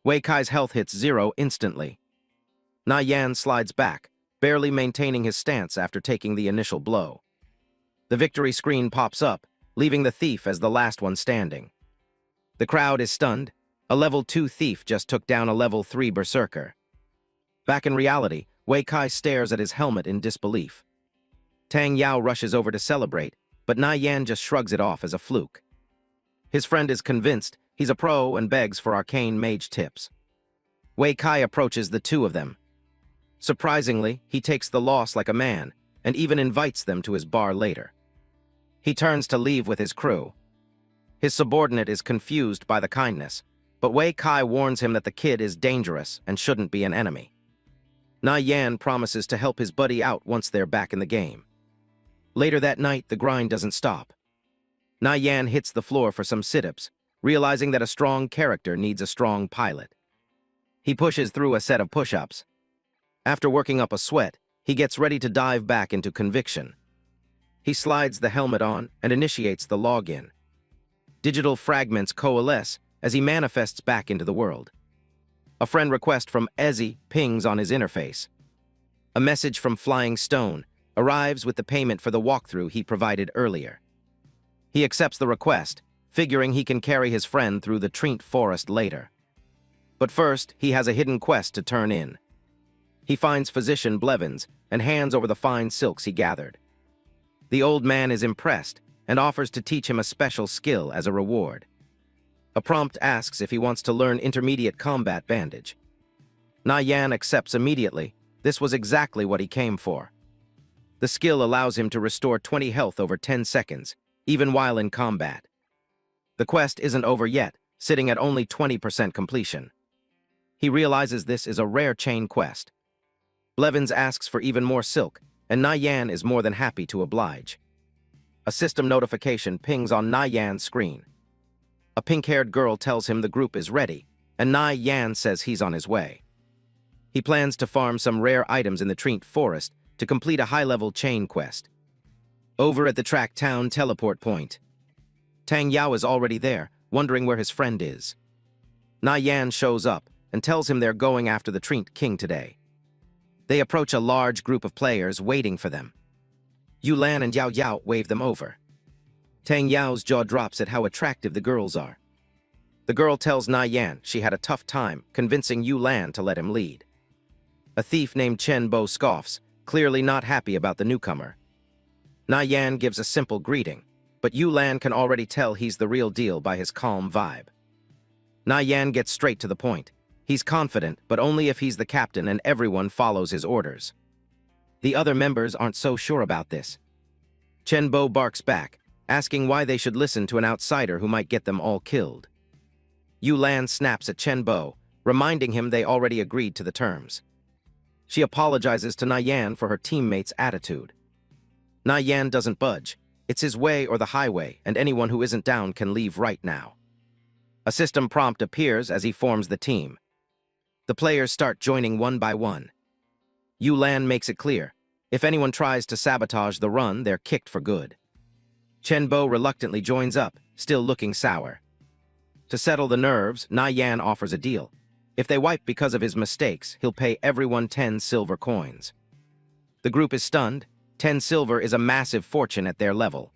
Wei Kai's health hits 0 instantly. Nie Yan slides back, barely maintaining his stance after taking the initial blow. The victory screen pops up, leaving the thief as the last one standing. The crowd is stunned. A level 2 thief just took down a level 3 berserker. Back in reality, Wei Kai stares at his helmet in disbelief. Tang Yao rushes over to celebrate, but Nie Yan just shrugs it off as a fluke. His friend is convinced he's a pro and begs for arcane mage tips. Wei Kai approaches the two of them. Surprisingly, he takes the loss like a man, and even invites them to his bar later. He turns to leave with his crew. His subordinate is confused by the kindness, but Wei Kai warns him that the kid is dangerous and shouldn't be an enemy. Nie Yan promises to help his buddy out once they're back in the game. Later that night, the grind doesn't stop. Nie Yan hits the floor for some sit-ups, realizing that a strong character needs a strong pilot. He pushes through a set of push-ups. After working up a sweat, he gets ready to dive back into Conviction. He slides the helmet on and initiates the login. Digital fragments coalesce as he manifests back into the world. A friend request from Ezzy pings on his interface. A message from Flying Stone arrives with the payment for the walkthrough he provided earlier. He accepts the request, figuring he can carry his friend through the Treant Forest later. But first, he has a hidden quest to turn in. He finds Physician Blevins and hands over the fine silks he gathered. The old man is impressed and offers to teach him a special skill as a reward. A prompt asks if he wants to learn intermediate combat bandage. Nie Yan accepts immediately. This was exactly what he came for. The skill allows him to restore 20 health over 10 seconds, even while in combat. The quest isn't over yet, sitting at only 20% completion. He realizes this is a rare chain quest. Blevins asks for even more silk, and Nie Yan is more than happy to oblige. A system notification pings on Nie Yan's screen. A pink-haired girl tells him the group is ready, and Nie Yan says he's on his way. He plans to farm some rare items in the Treant Forest to complete a high-level chain quest. Over at the track town teleport point, Tang Yao is already there, wondering where his friend is. Nie Yan shows up and tells him they're going after the Treant King today. They approach a large group of players waiting for them. Yu Lan and Yao Yao wave them over. Tang Yao's jaw drops at how attractive the girls are. The girl tells Nie Yan she had a tough time convincing Yu Lan to let him lead. A thief named Chen Bo scoffs, clearly not happy about the newcomer. Nie Yan gives a simple greeting, but Yu Lan can already tell he's the real deal by his calm vibe. Nie Yan gets straight to the point. He's confident, but only if he's the captain and everyone follows his orders. The other members aren't so sure about this. Chen Bo barks back, asking why they should listen to an outsider who might get them all killed. Yu Lan snaps at Chen Bo, reminding him they already agreed to the terms. She apologizes to Nie Yan for her teammates' attitude. Nie Yan doesn't budge. It's his way or the highway, and anyone who isn't down can leave right now. A system prompt appears as he forms the team. The players start joining one by one. Yu Lan makes it clear, if anyone tries to sabotage the run, they're kicked for good. Chen Bo reluctantly joins up, still looking sour. To settle the nerves, Nie Yan offers a deal. If they wipe because of his mistakes, he'll pay everyone 10 silver coins. The group is stunned. 10 silver is a massive fortune at their level.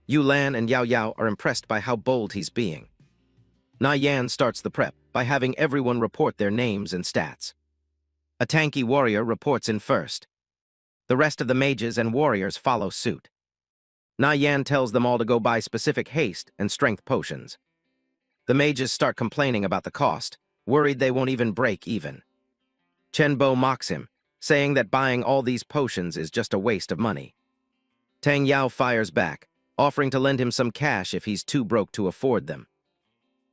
Yu Lan and Yao Yao are impressed by how bold he's being. Nie Yan starts the prep by having everyone report their names and stats. A tanky warrior reports in first. The rest of the mages and warriors follow suit. Nie Yan tells them all to go buy specific haste and strength potions. The mages start complaining about the cost, worried they won't even break even. Chen Bo mocks him, saying that buying all these potions is just a waste of money. Tang Yao fires back, offering to lend him some cash if he's too broke to afford them.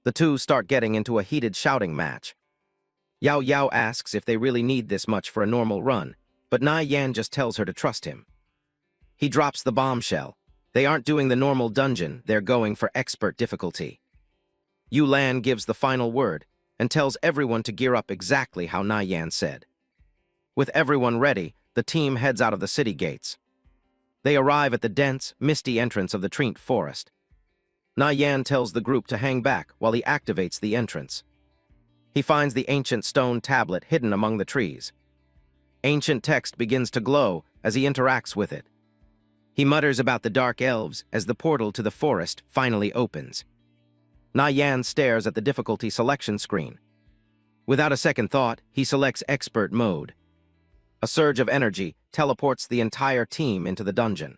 The two start getting into a heated shouting match. Yao Yao asks if they really need this much for a normal run, but Nie Yan just tells her to trust him. He drops the bombshell. They aren't doing the normal dungeon, they're going for expert difficulty. Yu Lan gives the final word and tells everyone to gear up exactly how Nie Yan said. With everyone ready, the team heads out of the city gates. They arrive at the dense, misty entrance of the Treant Forest. Nie Yan tells the group to hang back while he activates the entrance. He finds the ancient stone tablet hidden among the trees. Ancient text begins to glow as he interacts with it. He mutters about the dark elves as the portal to the forest finally opens. Nie Yan stares at the difficulty selection screen. Without a second thought, he selects expert mode. A surge of energy teleports the entire team into the dungeon.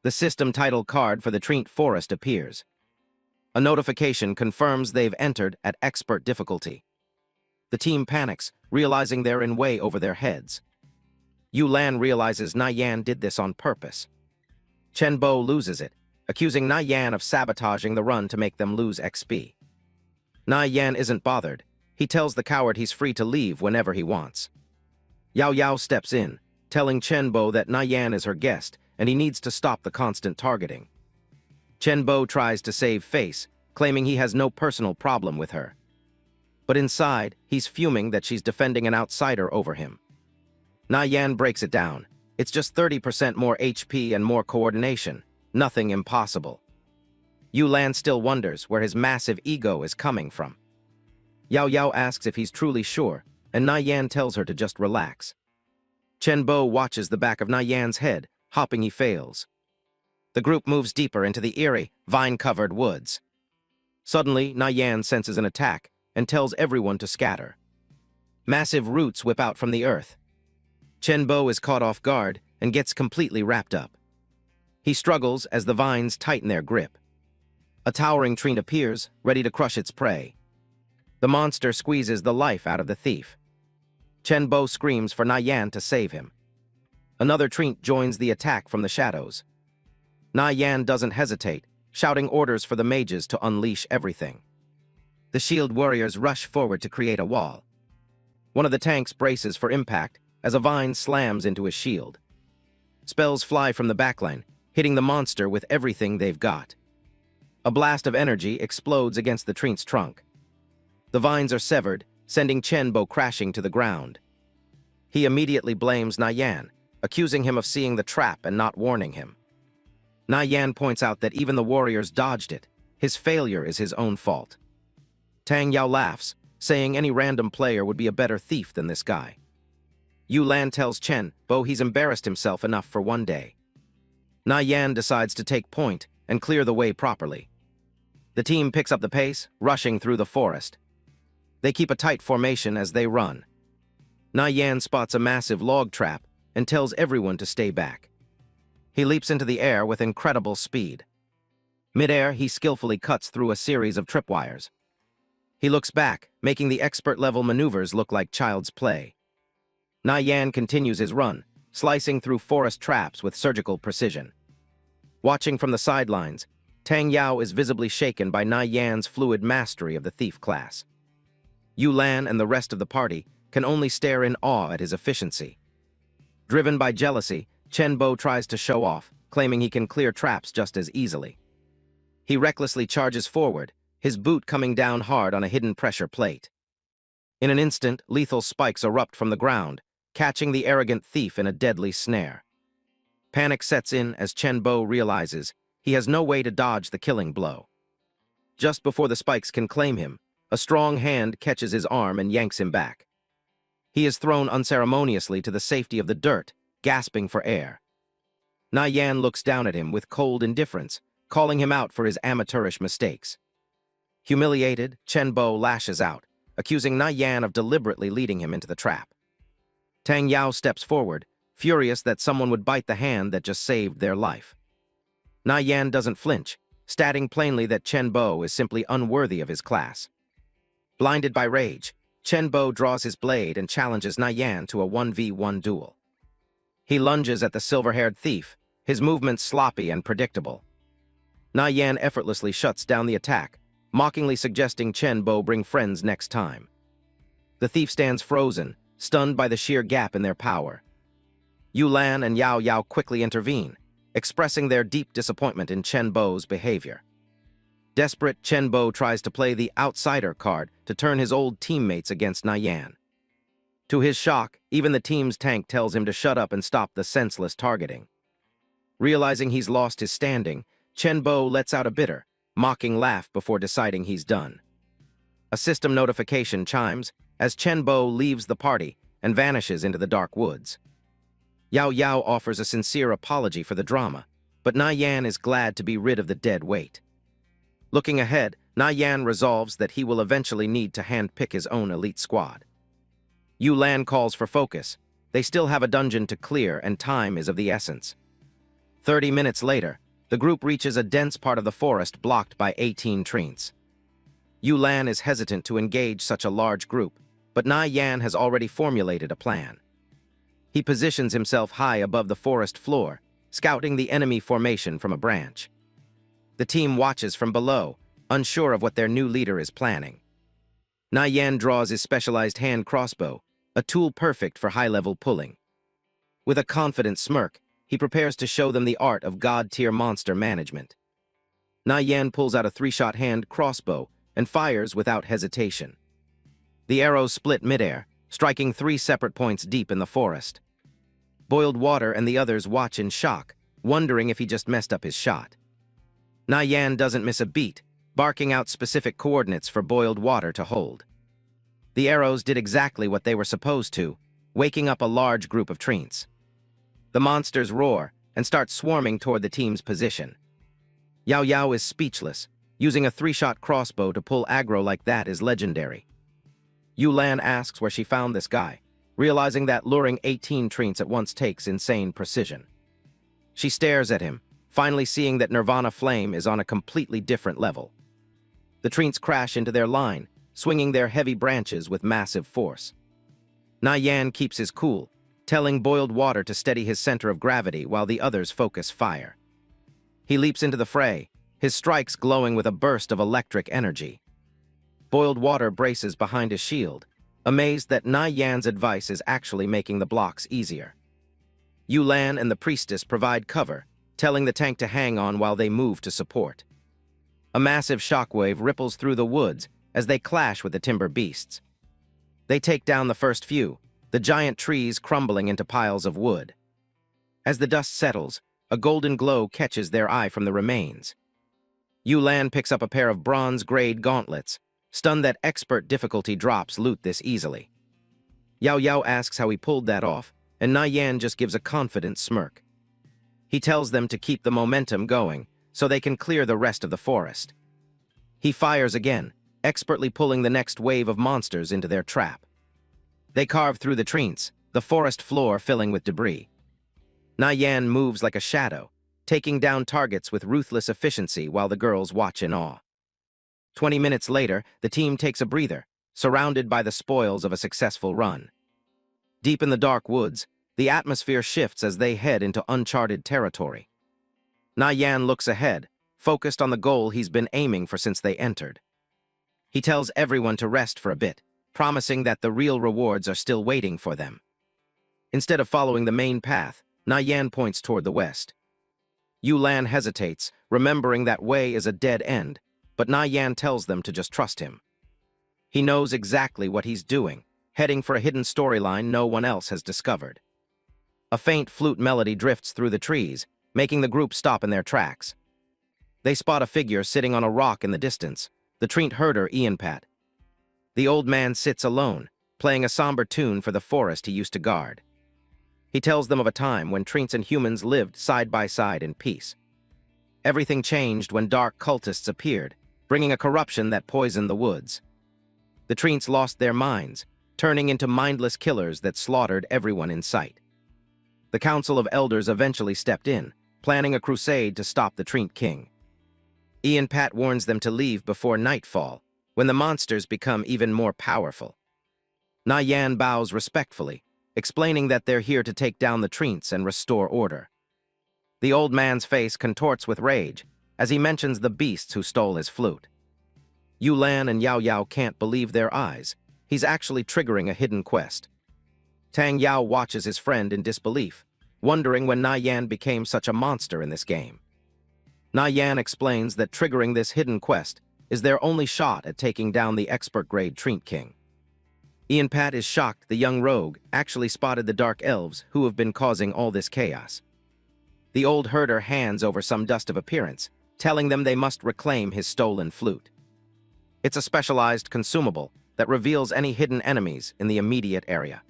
The system title card for the Treant Forest appears. A notification confirms they've entered at expert difficulty. The team panics, realizing they're in way over their heads. Yu Lan realizes Nie Yan did this on purpose. Chen Bo loses it, accusing Nie Yan of sabotaging the run to make them lose XP. Nie Yan isn't bothered. He tells the coward he's free to leave whenever he wants. Yao Yao steps in, telling Chen Bo that Nie Yan is her guest and he needs to stop the constant targeting. Chen Bo tries to save face, claiming he has no personal problem with her. But inside, he's fuming that she's defending an outsider over him. Nie Yan breaks it down. It's just 30% more HP and more coordination. Nothing impossible. Yu Lan still wonders where his massive ego is coming from. Yao Yao asks if he's truly sure, and Nie Yan tells her to just relax. Chen Bo watches the back of Nie Yan's head, hoping he fails. The group moves deeper into the eerie, vine-covered woods. Suddenly, Nie Yan senses an attack and tells everyone to scatter. Massive roots whip out from the earth. Chen Bo is caught off guard and gets completely wrapped up. He struggles as the vines tighten their grip. A towering tree appears, ready to crush its prey. The monster squeezes the life out of the thief. Chen Bo screams for Nie Yan to save him. Another treant joins the attack from the shadows. Nie Yan doesn't hesitate, shouting orders for the mages to unleash everything. The shield warriors rush forward to create a wall. One of the tanks braces for impact as a vine slams into his shield. Spells fly from the backline, hitting the monster with everything they've got. A blast of energy explodes against the treant's trunk. The vines are severed, sending Chen Bo crashing to the ground. He immediately blames Nie Yan, accusing him of seeing the trap and not warning him. Nie Yan points out that even the warriors dodged it. His failure is his own fault. Tang Yao laughs, saying any random player would be a better thief than this guy. Yu Lan tells Chen Bo he's embarrassed himself enough for one day. Nie Yan decides to take point and clear the way properly. The team picks up the pace, rushing through the forest. They keep a tight formation as they run. Nie Yan spots a massive log trap and tells everyone to stay back. He leaps into the air with incredible speed. Mid-air, he skillfully cuts through a series of tripwires. He looks back, making the expert-level maneuvers look like child's play. Nie Yan continues his run, slicing through forest traps with surgical precision. Watching from the sidelines, Tang Yao is visibly shaken by Nie Yan's fluid mastery of the thief class. Yu Lan and the rest of the party can only stare in awe at his efficiency. Driven by jealousy, Chen Bo tries to show off, claiming he can clear traps just as easily. He recklessly charges forward, his boot coming down hard on a hidden pressure plate. In an instant, lethal spikes erupt from the ground, catching the arrogant thief in a deadly snare. Panic sets in as Chen Bo realizes he has no way to dodge the killing blow. Just before the spikes can claim him, a strong hand catches his arm and yanks him back. He is thrown unceremoniously to the safety of the dirt, gasping for air. Nie Yan looks down at him with cold indifference, calling him out for his amateurish mistakes. Humiliated, Chen Bo lashes out, accusing Nie Yan of deliberately leading him into the trap. Tang Yao steps forward, furious that someone would bite the hand that just saved their life. Nie Yan doesn't flinch, stating plainly that Chen Bo is simply unworthy of his class. Blinded by rage, Chen Bo draws his blade and challenges Nie Yan to a 1v1 duel. He lunges at the silver-haired thief, his movements sloppy and predictable. Nie Yan effortlessly shuts down the attack, mockingly suggesting Chen Bo bring friends next time. The thief stands frozen, stunned by the sheer gap in their power. Yu Lan and Yao Yao quickly intervene, expressing their deep disappointment in Chen Bo's behavior. Desperate, Chen Bo tries to play the outsider card to turn his old teammates against Nie Yan. To his shock, even the team's tank tells him to shut up and stop the senseless targeting. Realizing he's lost his standing, Chen Bo lets out a bitter, mocking laugh before deciding he's done. A system notification chimes as Chen Bo leaves the party and vanishes into the dark woods. Yao Yao offers a sincere apology for the drama, but Nie Yan is glad to be rid of the dead weight. Looking ahead, Nie Yan resolves that he will eventually need to handpick his own elite squad. Yu Lan calls for focus. They still have a dungeon to clear and time is of the essence. 30 minutes later, the group reaches a dense part of the forest blocked by 18 treants. Yu Lan is hesitant to engage such a large group, but Nie Yan has already formulated a plan. He positions himself high above the forest floor, scouting the enemy formation from a branch. The team watches from below, unsure of what their new leader is planning. Nie Yan draws his specialized hand crossbow, a tool perfect for high-level pulling. With a confident smirk, he prepares to show them the art of god-tier monster management. Nie Yan pulls out a 3-shot hand crossbow and fires without hesitation. The arrows split midair, striking 3 separate points deep in the forest. Boiled Water and the others watch in shock, wondering if he just messed up his shot. Nie Yan doesn't miss a beat, barking out specific coordinates for Boiled Water to hold. The arrows did exactly what they were supposed to, waking up a large group of treants. The monsters roar and start swarming toward the team's position. Yao Yao is speechless. Using a 3-shot crossbow to pull aggro like that is legendary. Yu Lan asks where she found this guy, realizing that luring 18 treants at once takes insane precision. She stares at him, finally seeing that Nirvana Flame is on a completely different level. The treants crash into their line, swinging their heavy branches with massive force. Nie Yan keeps his cool, telling Boiled Water to steady his center of gravity while the others focus fire. He leaps into the fray, his strikes glowing with a burst of electric energy. Boiled Water braces behind his shield, amazed that Nie Yan's advice is actually making the blocks easier. Yu Lan and the priestess provide cover, telling the tank to hang on while they move to support. A massive shockwave ripples through the woods as they clash with the timber beasts. They take down the first few, the giant trees crumbling into piles of wood. As the dust settles, a golden glow catches their eye from the remains. Yu Lan picks up a pair of bronze-grade gauntlets, stunned that expert difficulty drops loot this easily. Yao Yao asks how he pulled that off, and Nie Yan just gives a confident smirk. He tells them to keep the momentum going, so they can clear the rest of the forest. He fires again, expertly pulling the next wave of monsters into their trap. They carve through the treants, the forest floor filling with debris. Nie Yan moves like a shadow, taking down targets with ruthless efficiency while the girls watch in awe. 20 minutes later, the team takes a breather, surrounded by the spoils of a successful run. Deep in the dark woods, the atmosphere shifts as they head into uncharted territory. Nie Yan looks ahead, focused on the goal he's been aiming for since they entered. He tells everyone to rest for a bit, promising that the real rewards are still waiting for them. Instead of following the main path, Nie Yan points toward the west. Yu Lan hesitates, remembering that way is a dead end, but Nie Yan tells them to just trust him. He knows exactly what he's doing, heading for a hidden storyline no one else has discovered. A faint flute melody drifts through the trees, making the group stop in their tracks. They spot a figure sitting on a rock in the distance, the treant herder Ianpat. The old man sits alone, playing a somber tune for the forest he used to guard. He tells them of a time when treants and humans lived side by side in peace. Everything changed when dark cultists appeared, bringing a corruption that poisoned the woods. The treants lost their minds, turning into mindless killers that slaughtered everyone in sight. The Council of Elders eventually stepped in, planning a crusade to stop the Treant King. Ianpat warns them to leave before nightfall, when the monsters become even more powerful. Nie Yan bows respectfully, explaining that they're here to take down the treants and restore order. The old man's face contorts with rage as he mentions the beasts who stole his flute. Yu Lan and Yao Yao can't believe their eyes. He's actually triggering a hidden quest. Tang Yao watches his friend in disbelief, wondering when Nie Yan became such a monster in this game. Nie Yan explains that triggering this hidden quest is their only shot at taking down the expert-grade Treant King. Ianpat is shocked the young rogue actually spotted the Dark Elves who have been causing all this chaos. The old herder hands over some dust of appearance, telling them they must reclaim his stolen flute. It's a specialized consumable that reveals any hidden enemies in the immediate area.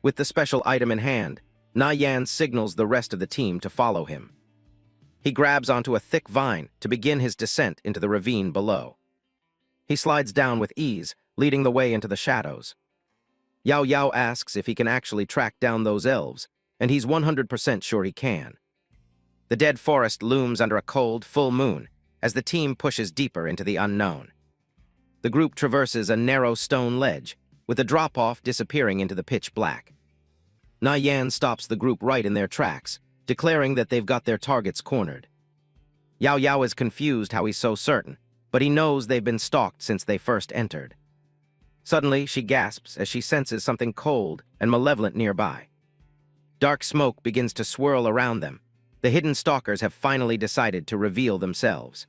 With the special item in hand, Nie Yan signals the rest of the team to follow him. He grabs onto a thick vine to begin his descent into the ravine below. He slides down with ease, leading the way into the shadows. Yao Yao asks if he can actually track down those elves, and he's 100% sure he can. The dead forest looms under a cold, full moon as the team pushes deeper into the unknown. The group traverses a narrow stone ledge, with the drop-off disappearing into the pitch black. Nie Yan stops the group right in their tracks, declaring that they've got their targets cornered. Yao Yao is confused how he's so certain, but he knows they've been stalked since they first entered. Suddenly, she gasps as she senses something cold and malevolent nearby. Dark smoke begins to swirl around them. The hidden stalkers have finally decided to reveal themselves.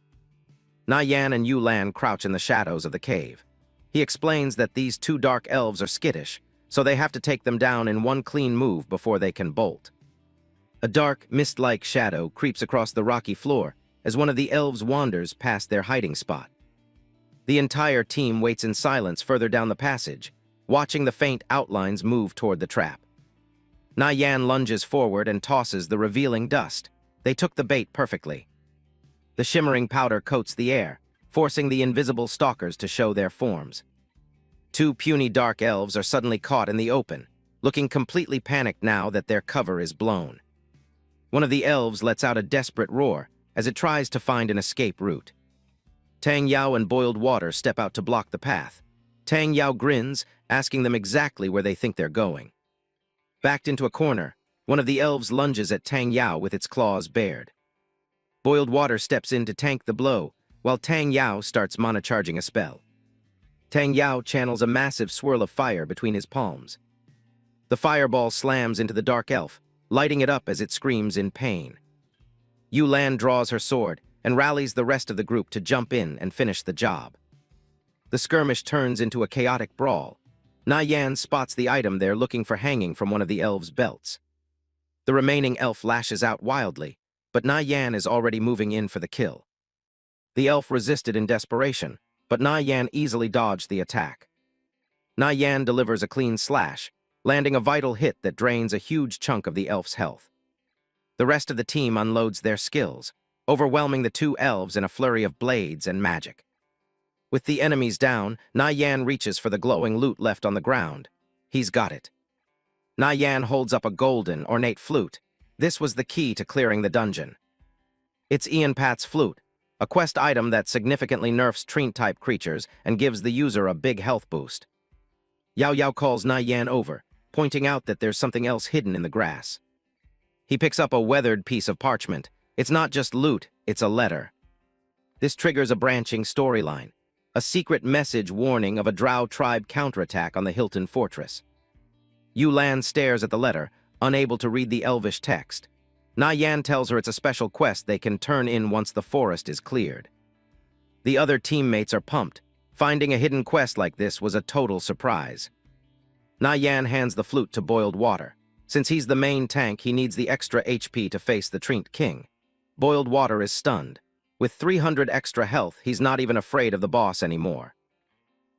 Nie Yan and Yu Lan crouch in the shadows of the cave. He explains that these two dark elves are skittish, so they have to take them down in one clean move before they can bolt. A dark, mist-like shadow creeps across the rocky floor as one of the elves wanders past their hiding spot. The entire team waits in silence further down the passage, watching the faint outlines move toward the trap. Nie Yan lunges forward and tosses the revealing dust. They took the bait perfectly. The shimmering powder coats the air, forcing the invisible stalkers to show their forms. Two puny dark elves are suddenly caught in the open, looking completely panicked now that their cover is blown. One of the elves lets out a desperate roar as it tries to find an escape route. Tang Yao and Boiled Water step out to block the path. Tang Yao grins, asking them exactly where they think they're going. Backed into a corner, one of the elves lunges at Tang Yao with its claws bared. Boiled Water steps in to tank the blow, while Tang Yao starts mana-charging a spell. Tang Yao channels a massive swirl of fire between his palms. The fireball slams into the dark elf, lighting it up as it screams in pain. Yu Lan draws her sword and rallies the rest of the group to jump in and finish the job. The skirmish turns into a chaotic brawl. Nie Yan spots the item they're looking for hanging from one of the elves' belts. The remaining elf lashes out wildly, but Nie Yan is already moving in for the kill. The elf resisted in desperation, but Nie Yan easily dodged the attack. Nie Yan delivers a clean slash, landing a vital hit that drains a huge chunk of the elf's health. The rest of the team unloads their skills, overwhelming the two elves in a flurry of blades and magic. With the enemies down, Nie Yan reaches for the glowing loot left on the ground. He's got it. Nie Yan holds up a golden, ornate flute. This was the key to clearing the dungeon. It's Ian Pat's flute, a quest item that significantly nerfs Trint-type creatures and gives the user a big health boost. Yao Yao calls Nie Yan over, pointing out that there's something else hidden in the grass. He picks up a weathered piece of parchment. It's not just loot, it's a letter. This triggers a branching storyline, a secret message warning of a Drow tribe counterattack on the Hilton Fortress. Yu Lan stares at the letter, unable to read the elvish text. Nie Yan tells her it's a special quest they can turn in once the forest is cleared. The other teammates are pumped. Finding a hidden quest like this was a total surprise. Nie Yan hands the flute to Boiled Water. Since he's the main tank, he needs the extra HP to face the Trint King. Boiled Water is stunned. With 300 extra health, he's not even afraid of the boss anymore.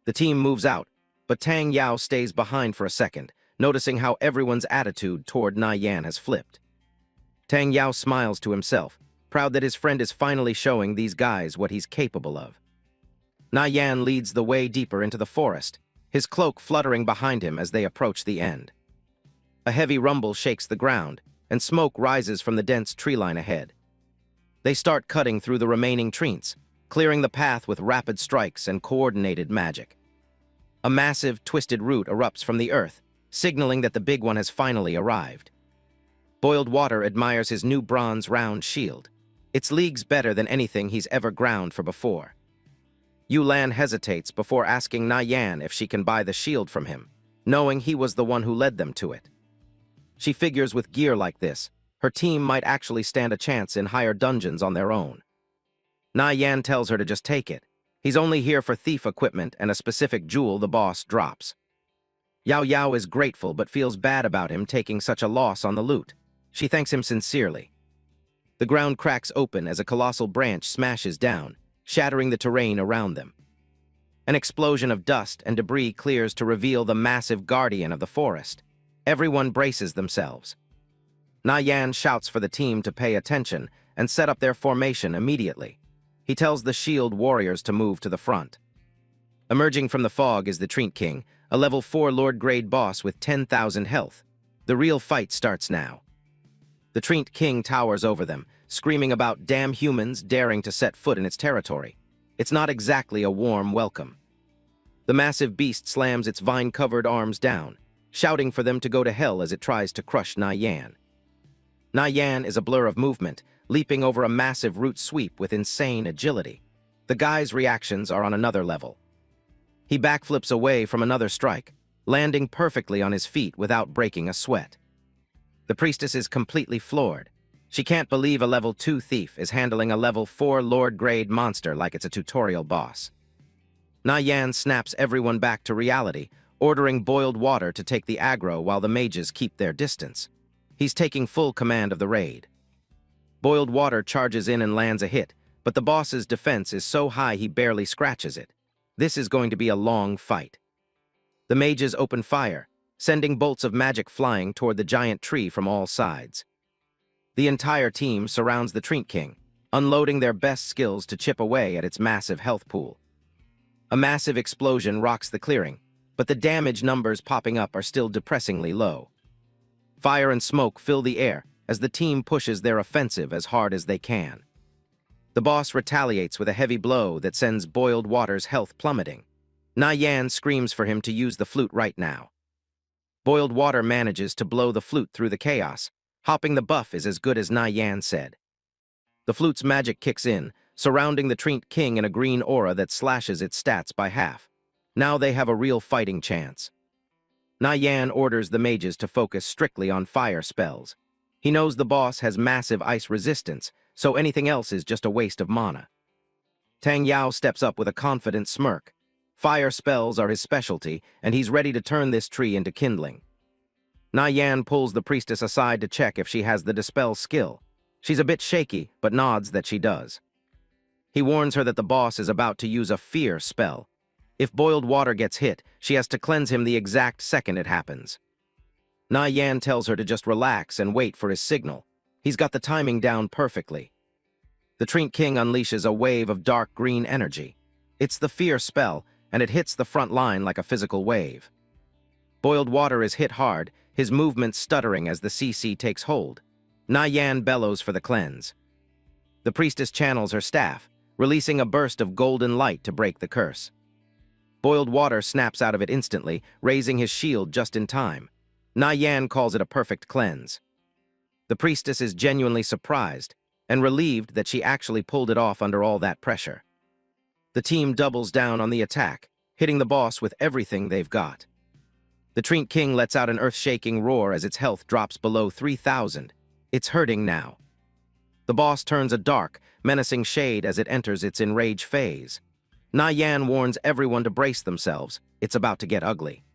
The team moves out, but Tang Yao stays behind for a second, noticing how everyone's attitude toward Nie Yan has flipped. Tang Yao smiles to himself, proud that his friend is finally showing these guys what he's capable of. Nie Yan leads the way deeper into the forest, his cloak fluttering behind him as they approach the end. A heavy rumble shakes the ground, and smoke rises from the dense tree line ahead. They start cutting through the remaining Trints, clearing the path with rapid strikes and coordinated magic. A massive, twisted root erupts from the earth, signaling that the big one has finally arrived. Boiled Water admires his new bronze round shield. It's leagues better than anything he's ever ground for before. Yu Lan hesitates before asking Nie Yan if she can buy the shield from him, knowing he was the one who led them to it. She figures with gear like this, her team might actually stand a chance in higher dungeons on their own. Nie Yan tells her to just take it. He's only here for thief equipment and a specific jewel the boss drops. Yao Yao is grateful but feels bad about him taking such a loss on the loot. She thanks him sincerely. The ground cracks open as a colossal branch smashes down, shattering the terrain around them. An explosion of dust and debris clears to reveal the massive guardian of the forest. Everyone braces themselves. Nie Yan shouts for the team to pay attention and set up their formation immediately. He tells the shield warriors to move to the front. Emerging from the fog is the Trint King, a level 4 Lord-grade boss with 10,000 health. The real fight starts now. The Trint King towers over them, screaming about damn humans daring to set foot in its territory. It's not exactly a warm welcome. The massive beast slams its vine-covered arms down, shouting for them to go to hell as it tries to crush Nie Yan. Nie Yan is a blur of movement, leaping over a massive root sweep with insane agility. The guy's reactions are on another level. He backflips away from another strike, landing perfectly on his feet without breaking a sweat. The priestess is completely floored. She can't believe a level 2 thief is handling a level 4 Lord-grade monster like it's a tutorial boss. Nie Yan snaps everyone back to reality, ordering boiled water to take the aggro while the mages keep their distance. He's taking full command of the raid. Boiled water charges in and lands a hit, but the boss's defense is so high he barely scratches it. This is going to be a long fight. The mages open fire, sending bolts of magic flying toward the giant tree from all sides. The entire team surrounds the Trink King, unloading their best skills to chip away at its massive health pool. A massive explosion rocks the clearing, but the damage numbers popping up are still depressingly low. Fire and smoke fill the air as the team pushes their offensive as hard as they can. The boss retaliates with a heavy blow that sends Boiled Water's health plummeting. Nie Yan screams for him to use the flute right now. Boiled Water manages to blow the flute through the chaos. Hopping the buff is as good as Nie Yan said. The flute's magic kicks in, surrounding the Trink King in a green aura that slashes its stats by half. Now they have a real fighting chance. Nie Yan orders the mages to focus strictly on fire spells. He knows the boss has massive ice resistance, so anything else is just a waste of mana. Tang Yao steps up with a confident smirk. Fire spells are his specialty, and he's ready to turn this tree into kindling. Nie Yan pulls the priestess aside to check if she has the dispel skill. She's a bit shaky, but nods that she does. He warns her that the boss is about to use a fear spell. If Boiled Water gets hit, she has to cleanse him the exact second it happens. Nie Yan tells her to just relax and wait for his signal. He's got the timing down perfectly. The Trink King unleashes a wave of dark green energy. It's the fear spell, and it hits the front line like a physical wave. Boiled Water is hit hard, his movement stuttering as the CC takes hold. Nie Yan bellows for the cleanse. The priestess channels her staff, releasing a burst of golden light to break the curse. Boiled Water snaps out of it instantly, raising his shield just in time. Nie Yan calls it a perfect cleanse. The priestess is genuinely surprised and relieved that she actually pulled it off under all that pressure. The team doubles down on the attack, hitting the boss with everything they've got. The Trink King lets out an earth-shaking roar as its health drops below 3,000. It's hurting now. The boss turns a dark, menacing shade as it enters its enrage phase. Nie Yan warns everyone to brace themselves. It's about to get ugly.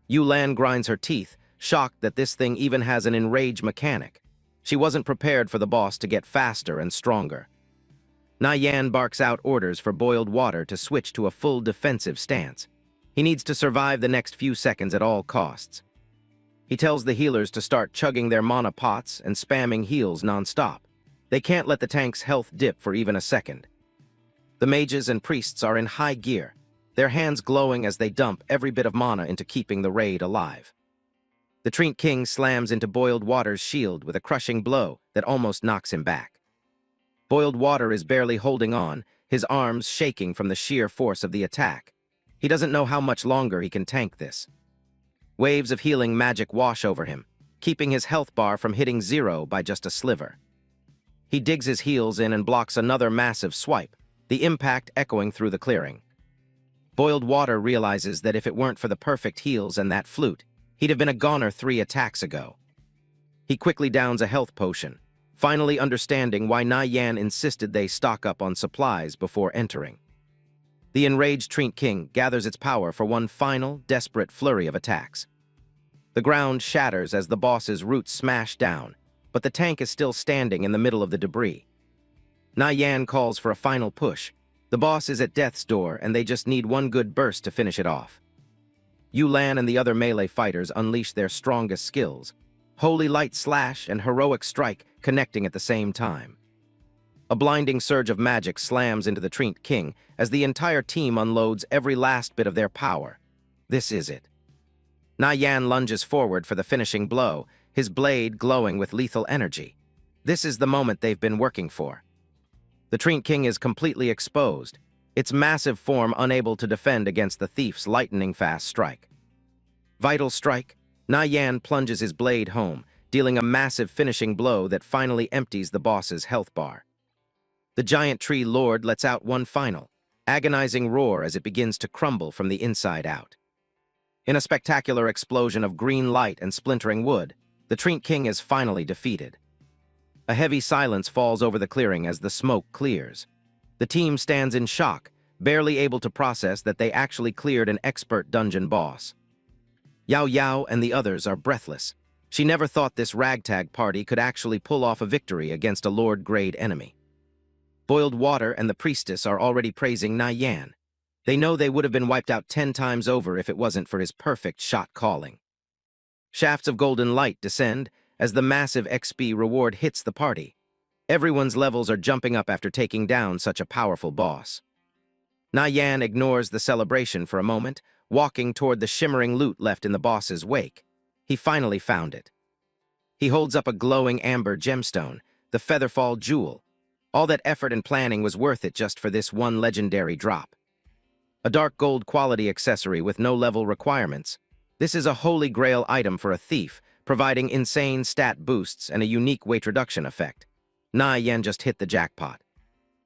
Yulan grinds her teeth, shocked that this thing even has an enrage mechanic. She wasn't prepared for the boss to get faster and stronger. Nie Yan barks out orders for Boiled Water to switch to a full defensive stance. He needs to survive the next few seconds at all costs. He tells the healers to start chugging their mana pots and spamming heals non-stop. They can't let the tank's health dip for even a second. The mages and priests are in high gear, their hands glowing as they dump every bit of mana into keeping the raid alive. The Trink King slams into Boiled Water's shield with a crushing blow that almost knocks him back. Boiled Water is barely holding on, his arms shaking from the sheer force of the attack. He doesn't know how much longer he can tank this. Waves of healing magic wash over him, keeping his health bar from hitting 0 by just a sliver. He digs his heels in and blocks another massive swipe, the impact echoing through the clearing. Boiled Water realizes that if it weren't for the perfect heals and that flute, he'd have been a goner 3 attacks ago. He quickly downs a health potion, finally understanding why Nie Yan insisted they stock up on supplies before entering. The enraged Trink King gathers its power for one final, desperate flurry of attacks. The ground shatters as the boss's roots smash down, but the tank is still standing in the middle of the debris. Nie Yan calls for a final push. The boss is at death's door, and they just need one good burst to finish it off. Yulan and the other melee fighters unleash their strongest skills, Holy Light Slash and Heroic Strike connecting at the same time. A blinding surge of magic slams into the Trink King as the entire team unloads every last bit of their power. This is it. Nie Yan lunges forward for the finishing blow, his blade glowing with lethal energy. This is the moment they've been working for. The Trink King is completely exposed, its massive form unable to defend against the thief's lightning-fast strike. Vital Strike, Nie Yan plunges his blade home, dealing a massive finishing blow that finally empties the boss's health bar. The giant tree lord lets out one final, agonizing roar as it begins to crumble from the inside out. In a spectacular explosion of green light and splintering wood, the Trink King is finally defeated. A heavy silence falls over the clearing as the smoke clears. The team stands in shock, barely able to process that they actually cleared an expert dungeon boss. Yao Yao and the others are breathless. She never thought this ragtag party could actually pull off a victory against a Lord-grade enemy. Boiled Water and the priestess are already praising Nie Yan. They know they would have been wiped out 10 times over if it wasn't for his perfect shot calling. Shafts of golden light descend as the massive XP reward hits the party. Everyone's levels are jumping up after taking down such a powerful boss. Nie Yan ignores the celebration for a moment, walking toward the shimmering loot left in the boss's wake. He finally found it. He holds up a glowing amber gemstone, the Featherfall jewel. All that effort and planning was worth it just for this one legendary drop. A dark gold quality accessory with no level requirements. This is a holy grail item for a thief, providing insane stat boosts and a unique weight reduction effect. Nie Yan just hit the jackpot.